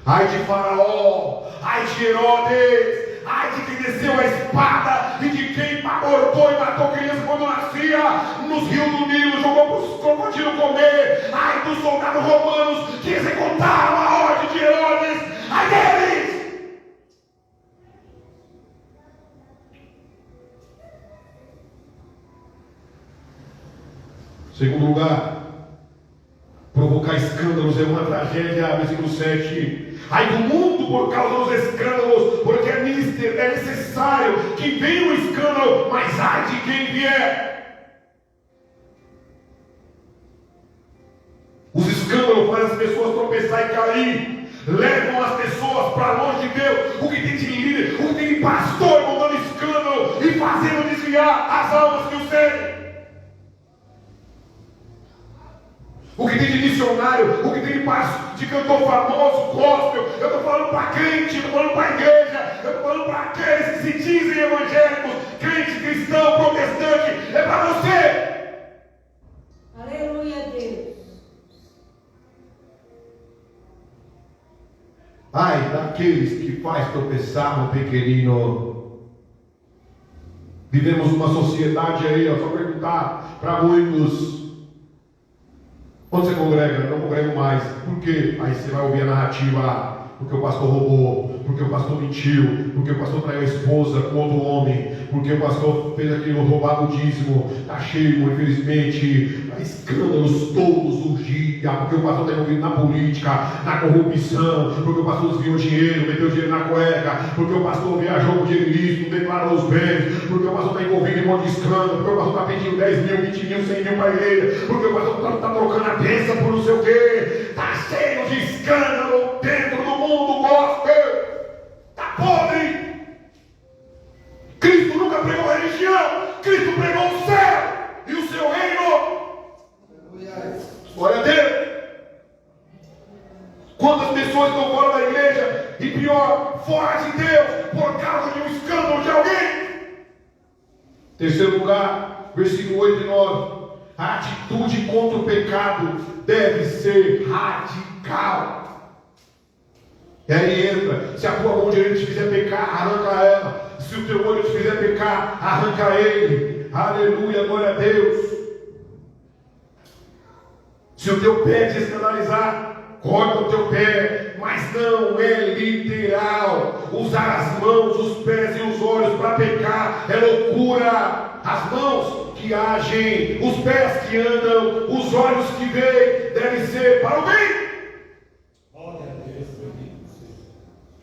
Ai de Faraó, ai de Herodes, ai de quem desceu a espada e de quem abortou e matou criança quando nascia nos rios do Nilo, jogou para os crocodilos comer. Ai dos soldados romanos que executaram a ordem de Herodes. Ai deles! Segundo lugar, provocar escândalos é uma tragédia. Versículo 7. Ai do mundo por causa dos escândalos, porque é necessário que venha o escândalo, mas ai de quem vier. Os escândalos fazem as pessoas tropeçar e cair, levam as pessoas para longe de Deus. O que tem de líder, o que tem de pastor mandando escândalo e fazendo desviar as almas que o seguem. O que tem de missionário, o que tem de cantor famoso, gospel. Eu estou falando para crente, eu estou falando para a igreja, eu estou falando para aqueles que se dizem evangélicos, crente, cristão, protestante. É para você. Aleluia, Deus. Ai daqueles que faz tropeçar um pequenino. Vivemos uma sociedade aí, ó, só perguntar para muitos. Quando você congrega, não congrego mais. Por quê? Aí você vai ouvir a narrativa lá. Porque o pastor roubou, porque o pastor mentiu, porque o pastor traiu a esposa com outro homem, porque o pastor fez aquilo, roubado o dízimo. Está cheio, infelizmente, escândalos todos os dias, porque o pastor está envolvido na política, na corrupção, porque o pastor desviou dinheiro, meteu dinheiro na cueca, porque o pastor viajou com dinheiro ilícito, não declarou os bens, porque o pastor está envolvido em um monte de escândalo, porque o pastor está pedindo 10 mil, 20 mil, 100 mil para a igreja, porque o pastor está trocando a bênção por não sei o quê. Está cheio de escândalo dentro do mundo gospel. Está podre. Cristo nunca pregou religião, Cristo pregou o céu e o seu reino. Glória a Deus. Quantas pessoas estão fora da igreja e pior, fora de Deus, por causa de um escândalo de alguém? Terceiro lugar, versículo 8 e 9. A atitude contra o pecado deve ser radical. E aí entra, se a tua mão direita te fizer pecar, arranca ela. Se o teu olho te fizer pecar, arranca ele. Aleluia, glória a Deus. Se o teu pé te escandalizar, corta o teu pé, mas não é literal. Usar as mãos, os pés e os olhos para pecar é loucura. As mãos que agem, os pés que andam, os olhos que veem, devem ser para o bem.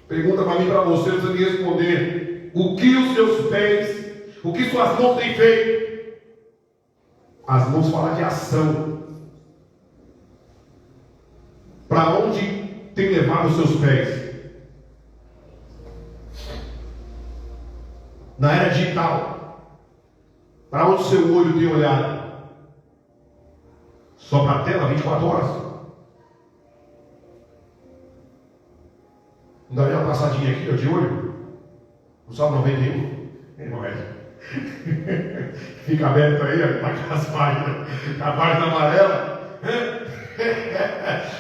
Pergunta para mim, para você, você me responder: o que os seus pés, o que suas mãos têm feito? As mãos falam de ação. Para onde tem levado os seus pés? Na era digital, para onde seu olho tem olhado? Só para a tela 24 horas? Não daria uma passadinha aqui, ó, de olho? No Salmo 91? Não é. Fica aberto aí, aquelas páginas, a página amarela.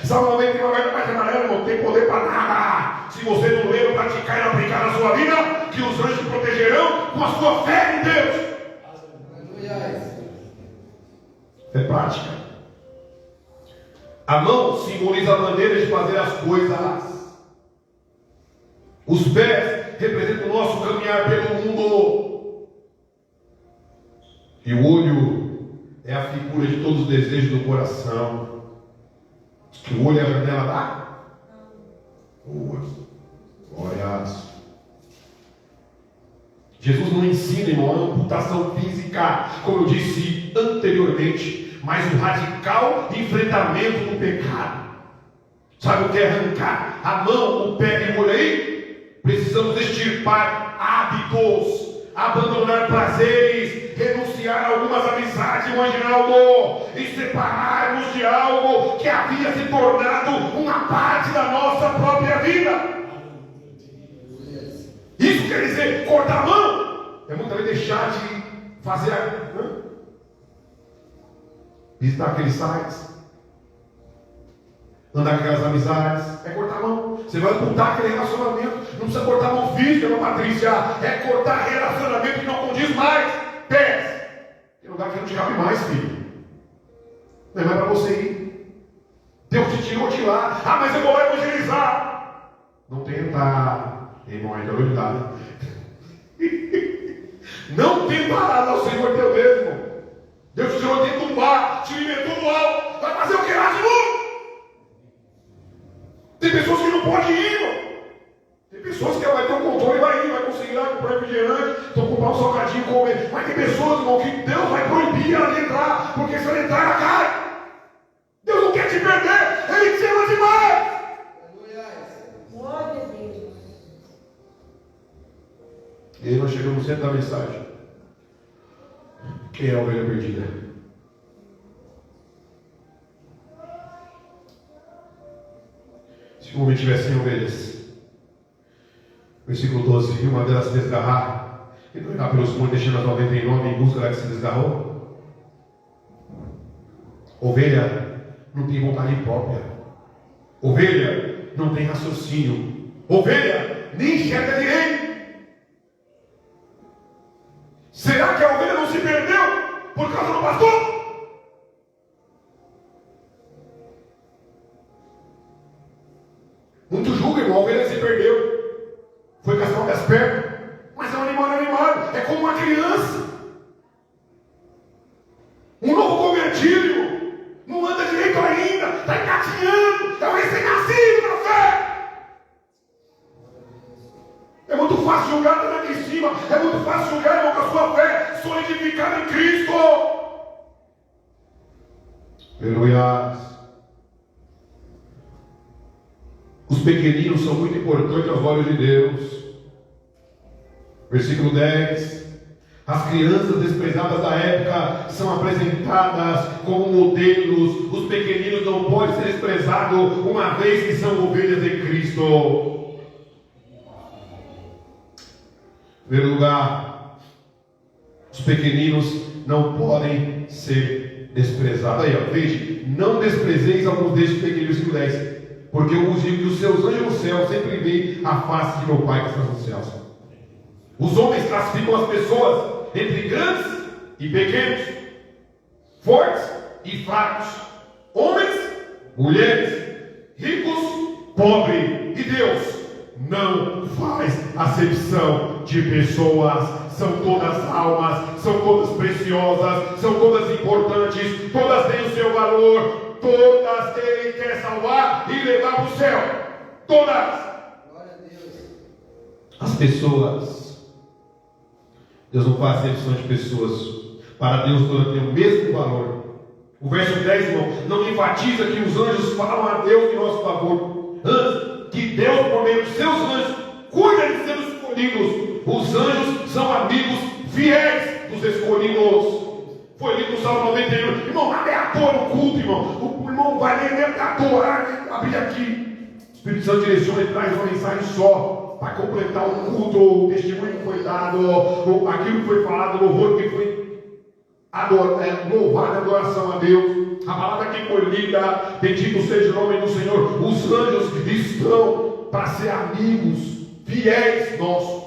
Salmo 91, a página amarela, não tem poder para nada. Se você não ler, praticar e aplicar na sua vida, que os anjos te protegerão com a sua fé em Deus. É prática. A mão simboliza a maneira de fazer as coisas. Os pés representam o nosso caminhar pelo mundo. E o olho é a figura de todos os desejos do coração. Que o olho é a janela da rua. Glória. Jesus não ensina, irmão, a amputação física, como eu disse anteriormente, mas o radical enfrentamento do pecado. Sabe o que é arrancar a mão, o pé e o olho aí? Precisamos extirpar hábitos, abandonar prazeres, renunciar a algumas amizades, imagina algo, e separarmos de algo que havia se tornado uma parte da nossa própria vida. Isso quer dizer, cortar a mão é muitas vezes deixar de fazer visitar aqueles sites, andar com aquelas amizades, é cortar a mão. Você vai amputar aquele relacionamento. Não precisa cortar a mão física, não, Patrícia. É cortar relacionamento que não condiz mais. Pés. Tem lugar que não te cabe mais, filho. Não é mais para você ir. Deus te tirou de lá. Ah, mas eu vou lá evangelizar. Não tenta, irmão, ainda não dá. Não tentará ao Senhor teu Deus, irmão. Deus te tirou dentro do bar, te alimentou do alto. Vai fazer o que lá de novo? Tem pessoas que não podem ir, irmão. Tem pessoas que vai ter o controle e vai ir, vai conseguir lá comprar refrigerante, então comprar um salgadinho e comer. Mas tem pessoas, irmão, que Deus vai proibir ela de entrar, porque se ela entrar, ela cai. Deus não quer te perder, Ele te ama demais. Glória a Deus. E aí nós chegamos no centro da mensagem. Quem é a ovelha perdida? Se o homem tiver 100 ovelhas, versículo 12, e uma delas se desgarrar, e não irá pelos montes deixando as 99 em busca da que se desgarrou. Ovelha não tem vontade própria. Ovelha não tem raciocínio. Ovelha nem enxerga direito. Será que a ovelha não se perdeu por causa do pastor? Muito julga, irmão, a ovelha se perdeu. Foi com as próprias pernas. Mas é um animal. É como uma criança. Um novo convertido, irmão. Não anda direito ainda. Está engatinhando. É um recém-nascido na fé. É muito fácil julgar também aqui em cima. É muito fácil julgar, irmão, com a sua fé solidificada em Cristo. Aleluia. Os pequeninos são muito importantes aos olhos de Deus. Versículo 10. As crianças desprezadas da época são apresentadas como modelos. Os pequeninos não podem ser desprezados, uma vez que são ovelhas de Cristo. Em primeiro lugar, os pequeninos não podem ser desprezados. Aí, ó, veja, não desprezeis alguns destes pequeninos. Versículo 10. Porque eu vos digo que os seus anjos no céu sempre veem a face de meu Pai que está nos céus. Os homens classificam as pessoas entre grandes e pequenos, fortes e fracos, homens, mulheres, ricos, pobres. E Deus não faz acepção de pessoas. São todas almas, são todas preciosas, são todas importantes, todas têm o seu valor, todas Ele quer salvar e levar para o céu. Todas. Glória a Deus. As pessoas, Deus não faz acepção de pessoas. Para Deus todas têm o mesmo valor. O verso 10, irmão, não enfatiza que os anjos falam a Deus em nosso favor. Antes, que Deus, por meio dos seus anjos, cuida de seus escolhidos. Os anjos são amigos fiéis dos escolhidos. Foi lido no Salmo 91. Irmão, abre à toa no culto, irmão. O irmão vai ler mesmo à toa. Abrir aqui. O Espírito Santo direciona e traz uma mensagem só para completar o culto, o testemunho que foi dado, aquilo que foi falado, o louvor que foi louvado, adoração a Deus. A palavra que foi lida, bendito seja o nome do Senhor. Os anjos estão para ser amigos fiéis nossos.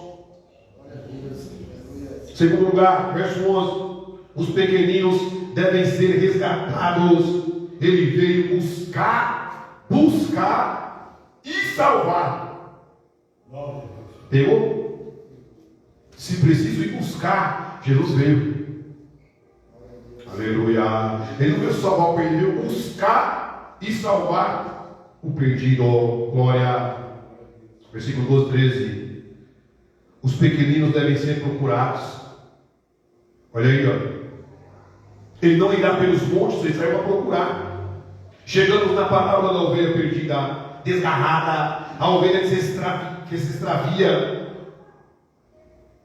Segundo lugar, verso 11: os pequeninos devem ser resgatados. Ele veio buscar e salvar. Pegou? Se preciso ir buscar, Jesus veio. Aleluia. Ele não veio salvar o perdido, ele veio buscar e salvar o perdido. Glória. Versículo 12, 13. Os pequeninos devem ser procurados. Olha aí, ó. Ele não irá pelos montes, ele saiu a procurar. Chegamos na parábola da ovelha perdida, desgarrada, a ovelha que se extravia,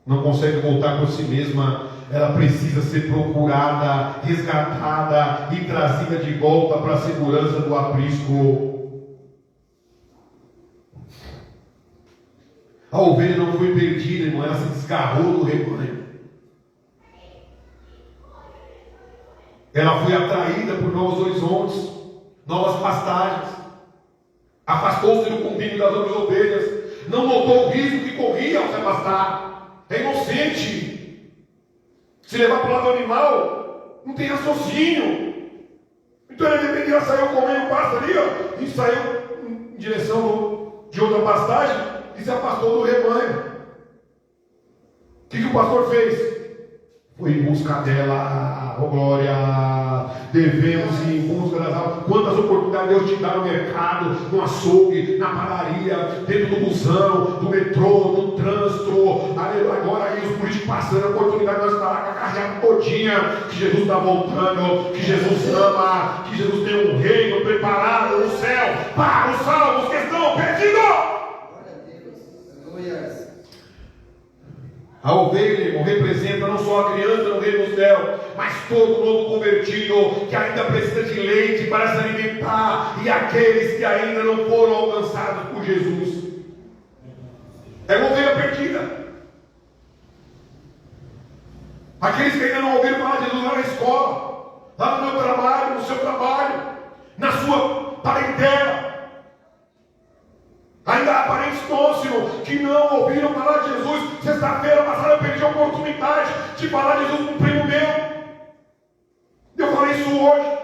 não consegue voltar por si mesma. Ela precisa ser procurada, resgatada e trazida de volta para a segurança do aprisco. A ovelha não foi perdida, irmão, ela se desgarrou do rebanho. Ela foi atraída por novos horizontes, novas pastagens. Afastou-se do convívio das outras ovelhas. Não notou o risco que corria ao se afastar. É inocente. Se levar para o lado animal, não tem raciocínio. Então ele deveria sair comendo pasto ali, ó, e saiu em direção de outra pastagem e se afastou do rebanho. O que o pastor fez? Foi em busca dela. Oh, glória. Devemos ir em busca das almas. Quantas oportunidades Deus te dá no mercado, no açougue, na padaria, dentro do busão, do metrô, no trânsito. Agora aí os políticos passando a oportunidade de nós estar lá com a carreata todinha, que Jesus está voltando, que Jesus ama, que Jesus tem um reino preparado no céu para os salvos que estão perdidos. Glória a Deus. Aleluia. A ovelha, irmão, representa não só a criança no reino do céu, mas todo novo convertido que ainda precisa de leite para se alimentar, e aqueles que ainda não foram alcançados por Jesus. É uma ovelha perdida. Aqueles que ainda não ouviram falar de Jesus lá na escola, lá no meu trabalho, no seu trabalho, na sua parentela. Ainda há parentes próximos que não ouviram falar de Jesus. Sexta-feira passada eu perdi a oportunidade de falar de Jesus com um primo meu. Eu falei isso hoje,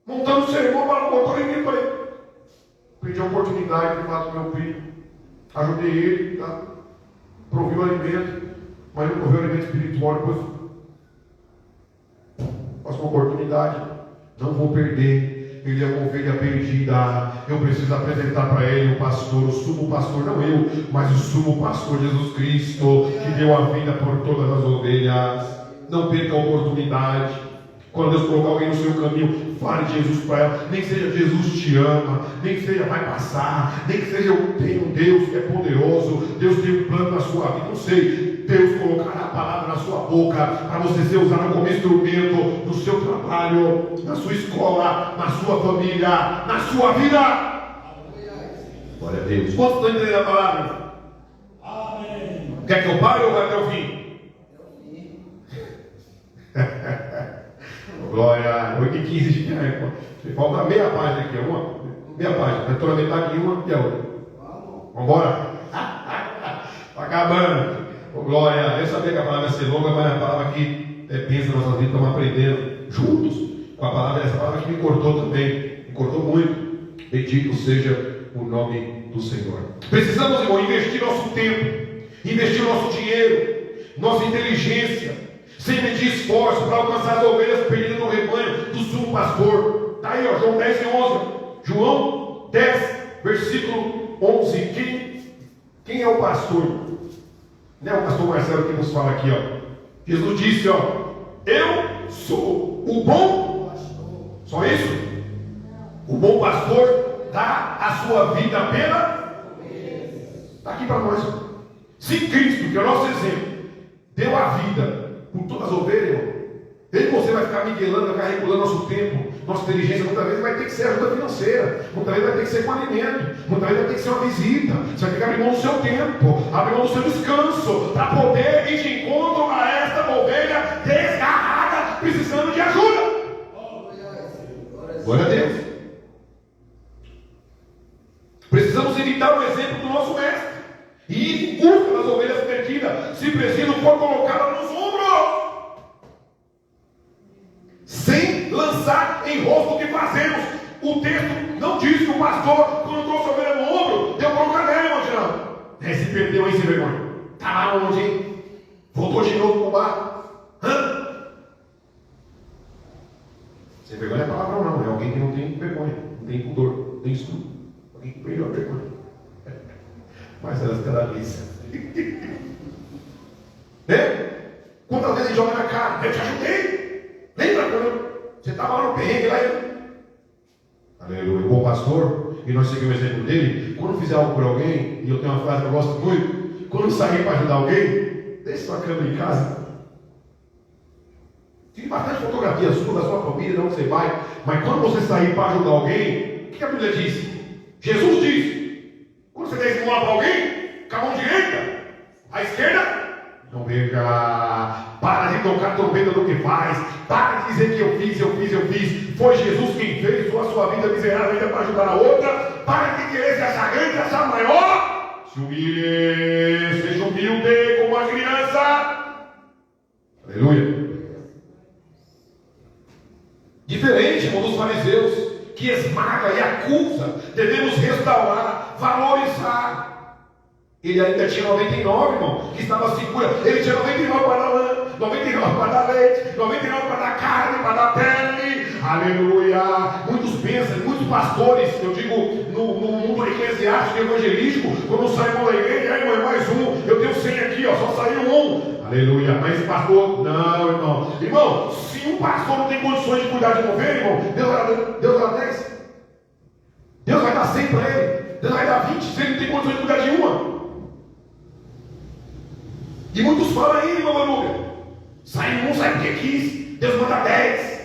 montando o sermão para o motor e falei, perdi a oportunidade de falar com meu primo. Ajudei ele, tá? Provi o alimento, mas não provi o alimento espiritual. Depois, próxima oportunidade, não vou perder. Ele é uma ovelha perdida. Eu preciso apresentar para ele o pastor, o sumo pastor, não eu, mas o sumo pastor Jesus Cristo, que deu a vida por todas as ovelhas. Não perca a oportunidade. Quando Deus colocar alguém no seu caminho, fale de Jesus para ela. Nem que seja Jesus te ama, nem que seja vai passar, nem que seja eu tenho um Deus que é poderoso, Deus tem um plano na sua vida, não sei. Deus colocará a palavra na sua boca para você ser usado como instrumento no seu trabalho, na sua escola, na sua família, na sua vida. Glória a Deus. Quantos estão entendendo a palavra? Amém. Quer que eu pare ou vai até o fim? Glória. 8h15 de manhã. Falta meia página aqui, meia página. Estou na metade de uma e a outra. Vamos embora? Está acabando. Glória. Eu sabia que a palavra ia ser longa, mas a palavra que pensa na nossa vida, estamos aprendendo juntos com a palavra. Essa palavra que me cortou também, me cortou muito. Bendito seja o nome do Senhor. Precisamos, irmão, investir nosso tempo, investir nosso dinheiro, nossa inteligência, sem medir esforço para alcançar as ovelhas perdidas no rebanho do sumo pastor. Está aí, ó, João 10 e 11. João 10, versículo 11. Quem é o pastor? Não é o pastor Marcelo que nos fala aqui, ó. Jesus disse, ó, eu sou o bom pastor. Só isso? O bom pastor dá a sua vida pela... Está aqui para nós. Se Cristo, que é o nosso exemplo, deu a vida por todas as ovelhas, irmão, ele e você vai ficar miguelando, vai ficar regulando nosso tempo, nossa inteligência. Muitas vezes vai ter que ser ajuda financeira, muitas vezes vai ter que ser com alimento, muitas vezes vai ter que ser uma visita. Você vai ter que abrir mão do seu tempo, abrir mão do seu descanso, para poder ir de encontro a esta ovelha desgarrada, precisando de ajuda. Glória a Deus. Precisamos imitar o exemplo do nosso mestre e ir em busca das ovelhas perdidas, se preciso for colocá-las nos ombros, sem lançar em rosto o que fazemos. O texto não diz que o pastor, quando trouxe a ovelha no ombro, deu bronca nela, irmão Geraldo. Se perdeu aí, sem vergonha. Está lá onde, hein? Voltou de novo para o bar. Sem vergonha é palavrão, não. É alguém que não tem vergonha, não tem pudor, não tem estudo. Alguém que perdeu a vergonha. Mas elas cada vez. Né? Quantas vezes ele joga na cara? Eu te ajudei. Lembra quando você estava lá no perrengue lá? Aleluia. O bom pastor, e nós seguimos o exemplo dele. Quando fizer algo por alguém, e eu tenho uma frase que eu gosto muito: quando sair para ajudar alguém, deixe sua câmera em casa. Tem bastante fotografia sua, da sua família, de onde você vai. Mas quando você sair para ajudar alguém, o que a Bíblia diz? Jesus diz: quando você der esmola para alguém, com a mão direita, a esquerda, não veja. Para de tocar trombeta do que faz. Para de dizer que eu fiz. Foi Jesus quem fez, a sua vida miserável ainda para ajudar a outra. Para de querer se achar grande, se achar maior. Se humilhe, seja humilde como uma criança. Aleluia. Diferente, irmão, dos fariseus, que esmaga e acusa. Devemos restaurar, valorizar. Ele ainda tinha 99, irmão, que estava segura. Ele tinha 99 para dar lã, 99 para dar leite, 99 para dar carne, para dar pele. Aleluia. Muitos pensam, muitos pastores, eu digo, no mundo eclesiástico e evangelístico, quando saímos da igreja, irmão, é mais um. Eu tenho 100 aqui, ó, só saiu um. Aleluia. Mas esse pastor, não, irmão. Irmão, se um pastor não tem condições de cuidar de uma ovelha, irmão, Deus vai dar 10. Deus vai dar 100 para ele. Deus vai dar 20 se ele não tem condições de cuidar de uma. E muitos falam aí, irmão Manuga, sai um, sai porque quis, Deus manda 10.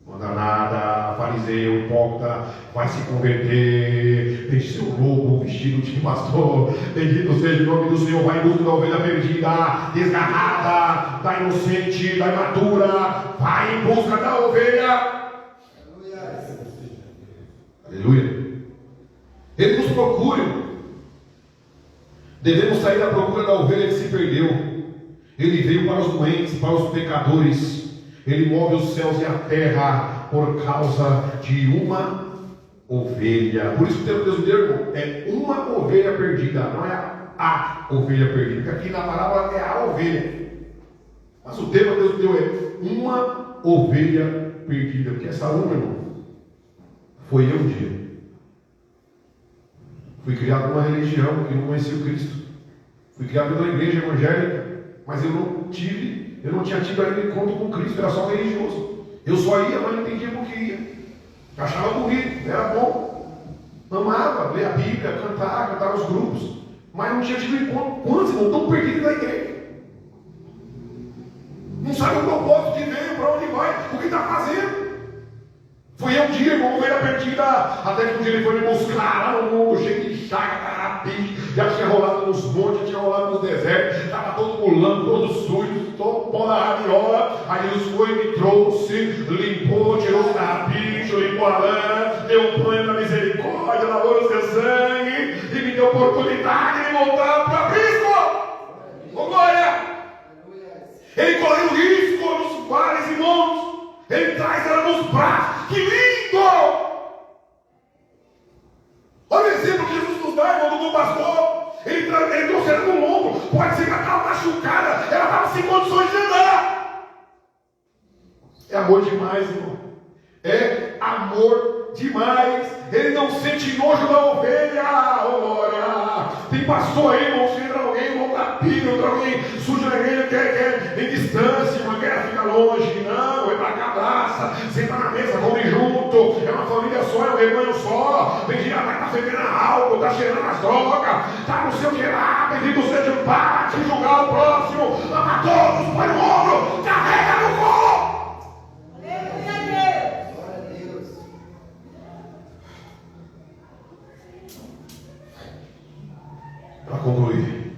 Manda nada, fariseu, hipócrita, vai se converter, deixe seu lobo vestido de pastor, bendito seja o nome do Senhor, vai em busca da ovelha perdida, desgarrada, da inocente, da imatura, vai em busca da ovelha. Aleluia. Ele nos procura. Devemos sair à procura da ovelha que se perdeu. Ele veio para os doentes, para os pecadores. Ele move os céus e a terra por causa de uma ovelha. Por isso que o termo Deus deu, irmão, é uma ovelha perdida, não é a ovelha perdida. Porque aqui na parábola é a ovelha. Mas o termo Deus deu é uma ovelha perdida. Porque essa uma, irmão, foi eu um dia. Fui criado numa religião que não conhecia o Cristo. Fui criado numa igreja evangélica, mas eu não tinha tido ainda encontro com Cristo, era só religioso. Eu só ia, mas não entendia por que ia. Achava bonito, era bom. Amava ler a Bíblia, cantar os grupos, mas não tinha tido encontro. Quantos irmãos estão perdidos na igreja? Não sabe o propósito que veio, para onde vai, o que está fazendo. Foi um dia, irmão, ovelha perdida, até que um dia ele foi me buscar lá no mundo, cheio de chaga, carrapicho, já tinha rolado nos montes, já tinha rolado nos desertos, estava todo pulando, todo sujo, todo pó na rabiola. Aí Jesus foi e me trouxe, limpou, tirou os carrapichos, limpou a lã, deu um banho da misericórdia, lavou o seu sangue, e me deu oportunidade de voltar para Cristo. Ô glória! Ele correu risco nos vales e montes. Ele traz ela nos braços. Que lindo! demais, irmão. É amor demais. Ele não sente nojo da ovelha. Oh, glória. Tem pastor aí, irmão, se entra alguém, irmão, capira, entra alguém, suja a igreja, quer em distância, irmão, quer ficar longe. Não, é pra cá, abraça, senta na mesa, come junto. É uma família só, é um rebanho só. Tem que tá fedendo álcool, tá cheirando as drogas, tá no seu que lá, bendito seja o Pai, te julgar o próximo, ama todos, põe no ombro, carrega no colo. Aleluia a Deus. Glória a Deus. Para concluir,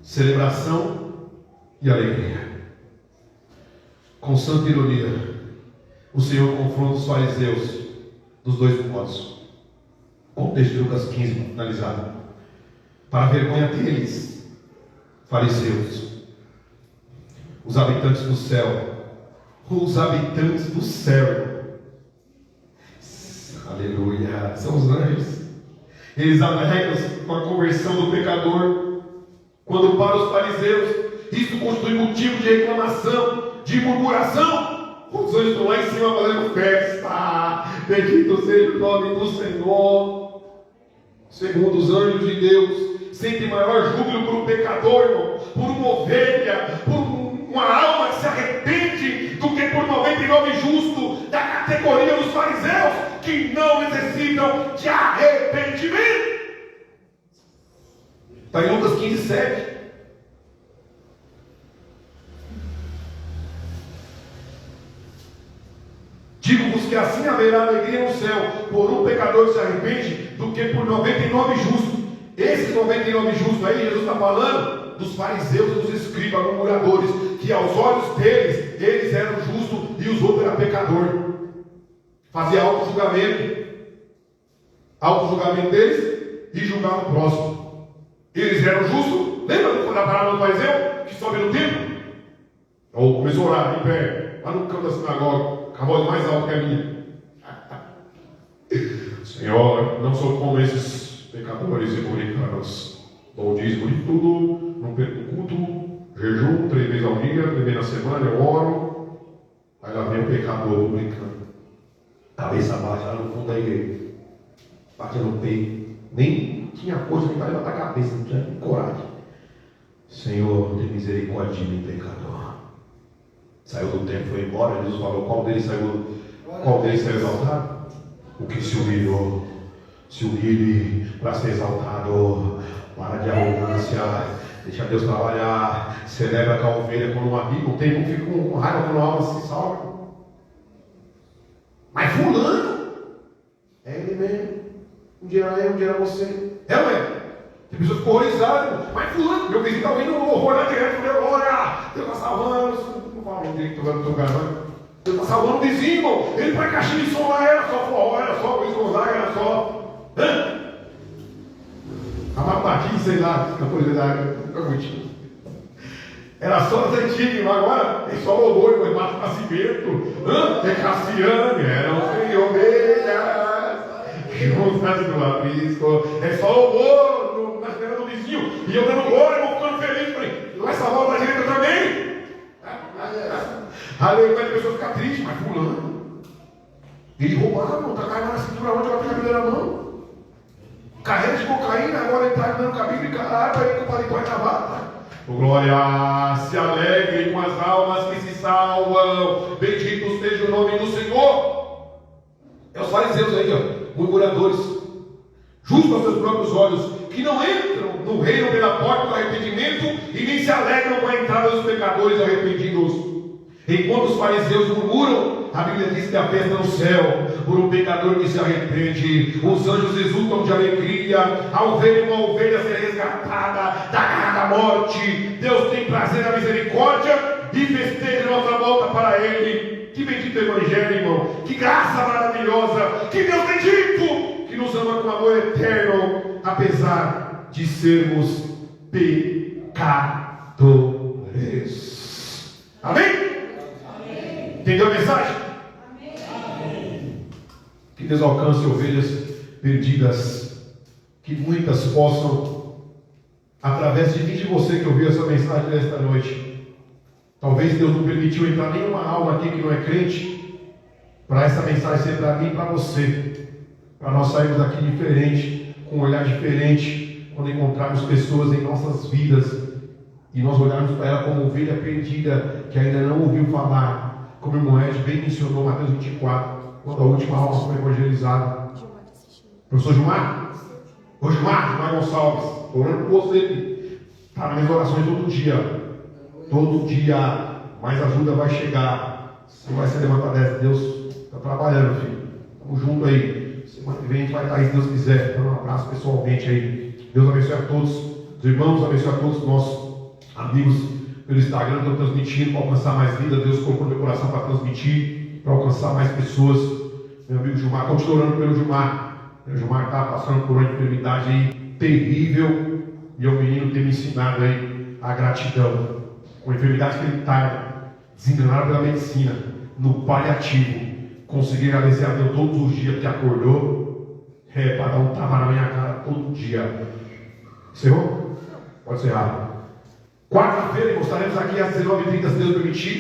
celebração e alegria. Com santa ironia, o Senhor confronta os fariseus dos dois modos. Contexto de Lucas 15, finalizado. Para a vergonha deles, fariseus, os habitantes do céu, aleluia, são os anjos. Eles alegram com a conversão do pecador. Quando para os fariseus isso constitui motivo de reclamação, de murmuração, os anjos estão lá em cima fazendo festa. Bendito seja o nome do Senhor. Segundo os anjos de Deus, sente maior júbilo por um pecador, irmão, por uma ovelha, por uma alma que se arrepende, do que por 99 justos da categoria dos fariseus, que não necessitam de arrependimento. Está em Lucas 15, 7. Digo-vos que assim haverá alegria no céu por um pecador que se arrepende, do que por 99 justos. Esses 99 justos aí, Jesus está falando dos fariseus e dos escribas, murmuradores, que aos olhos deles, eles eram justos e os outros eram pecador. Fazia auto-julgamento deles e julgava o próximo. Eles eram justos. Lembra da parábola do fariseu que sobe no templo? Ou começou a orar em pé, lá no canto da sinagoga, com a voz mais alta que a minha. Senhor, não sou como esses pecadores e publicanos. Dou o dízimo de tudo, não perco o culto, jejum 3 vezes ao dia, 3 vezes na semana, eu oro. Aí lá vem o pecador publicano, cabeça baixa lá no fundo da igreja, batendo no peito, nem tinha força nem para levantar a cabeça, não tinha coragem. Senhor, tem misericórdia de mim, pecador. Saiu do templo, foi embora. Jesus falou: qual deles saiu exaltado? O que se humilhou. Se humilhe para ser exaltado. Para de arrogância, deixa Deus trabalhar. Celebra com a ovelha quando uma amiga, não tem, não fica com raiva quando a alma se salva. Mas fulano é ele mesmo. Um dia era eu, um dia era você. É, ué? Tem pessoas que ficam horrorizadas. Mas fulano, meu vizinho está ouvindo um horror na direita, meu glória, Deus está salvando. Não fala um dia que estou gravando. Deus está salvando o vizinho, irmão. Ele põe caixinha de som lá, era só forró, era só Luiz Gonzaga, era só. Amapati, sei lá, cantoridade, era só as antigas, mas agora é só louvor, irmão, Márcio Nascimento, é Cassiane, eram sem ovelhas, juntas do aprisco, é só louvor na terra do vizinho, e eu dando glória, irmão, ficando feliz, falei, vai salvar o da direita também? Aleluia, a pessoa fica triste, mas fulano, ele roubava, irmão, tá caindo na cintura onde ela tem a Bíblia na mão. Carreira de cocaína, agora ele está andando com a Bíblia, caralho, aí com o paletó e gravata. Glória, se alegre com as almas que se salvam. Bendito seja o nome do Senhor. É os fariseus aí, ó, murmuradores, justos aos seus próprios olhos, que não entram no reino pela porta do arrependimento e nem se alegram com a entrada dos pecadores arrependidos. Enquanto os fariseus murmuram, a Bíblia diz que a festa no céu por um pecador que se arrepende. Os anjos exultam de alegria ao ver uma ovelha ser resgatada da garra da morte. Deus tem prazer na misericórdia e festeja nossa volta para Ele. Que bendito Evangelho, irmão. Que graça maravilhosa. Que Deus bendito, que nos ama com amor eterno, apesar de sermos pecadores. Amém? Entendeu a mensagem? Amém. Que Deus alcance ovelhas perdidas, que muitas possam, através de mim e de você que ouviu essa mensagem nesta noite, Talvez Deus não permitiu entrar nenhuma alma aqui que não é crente, para essa mensagem ser para mim e para você, para nós sairmos daqui diferente, com um olhar diferente, quando encontrarmos pessoas em nossas vidas e nós olharmos para ela como ovelha perdida, que ainda não ouviu falar, como o irmão Ed bem mencionou, Mateus 24, quando a última alma foi evangelizada. Professor Gilmar? Ô Gilmar Gonçalves, estou orando por você, está nas minhas orações todo dia, mais ajuda vai chegar, você vai se levantar dessa, Deus está trabalhando, filho, estamos juntos aí, semana que vem a gente vai estar aí se Deus quiser, dando um abraço pessoalmente aí, Deus abençoe a todos, os irmãos, abençoe a todos os nossos amigos pelo Instagram, estão transmitindo para alcançar mais vida, Deus colocou no meu coração para transmitir, para alcançar mais pessoas, meu amigo Gilmar, continuo orando pelo Gilmar, o Gilmar está passando por uma enfermidade aí terrível, e o menino tem me ensinado aí a gratidão, com a enfermidade que ele está, desenganado pela medicina, no paliativo, conseguir agradecer a Deus todos os dias que acordou, para dar um tapa na minha cara todo dia. Encerrou? Pode encerrar. Quarta-feira estaremos aqui às 19h30, se Deus permitir.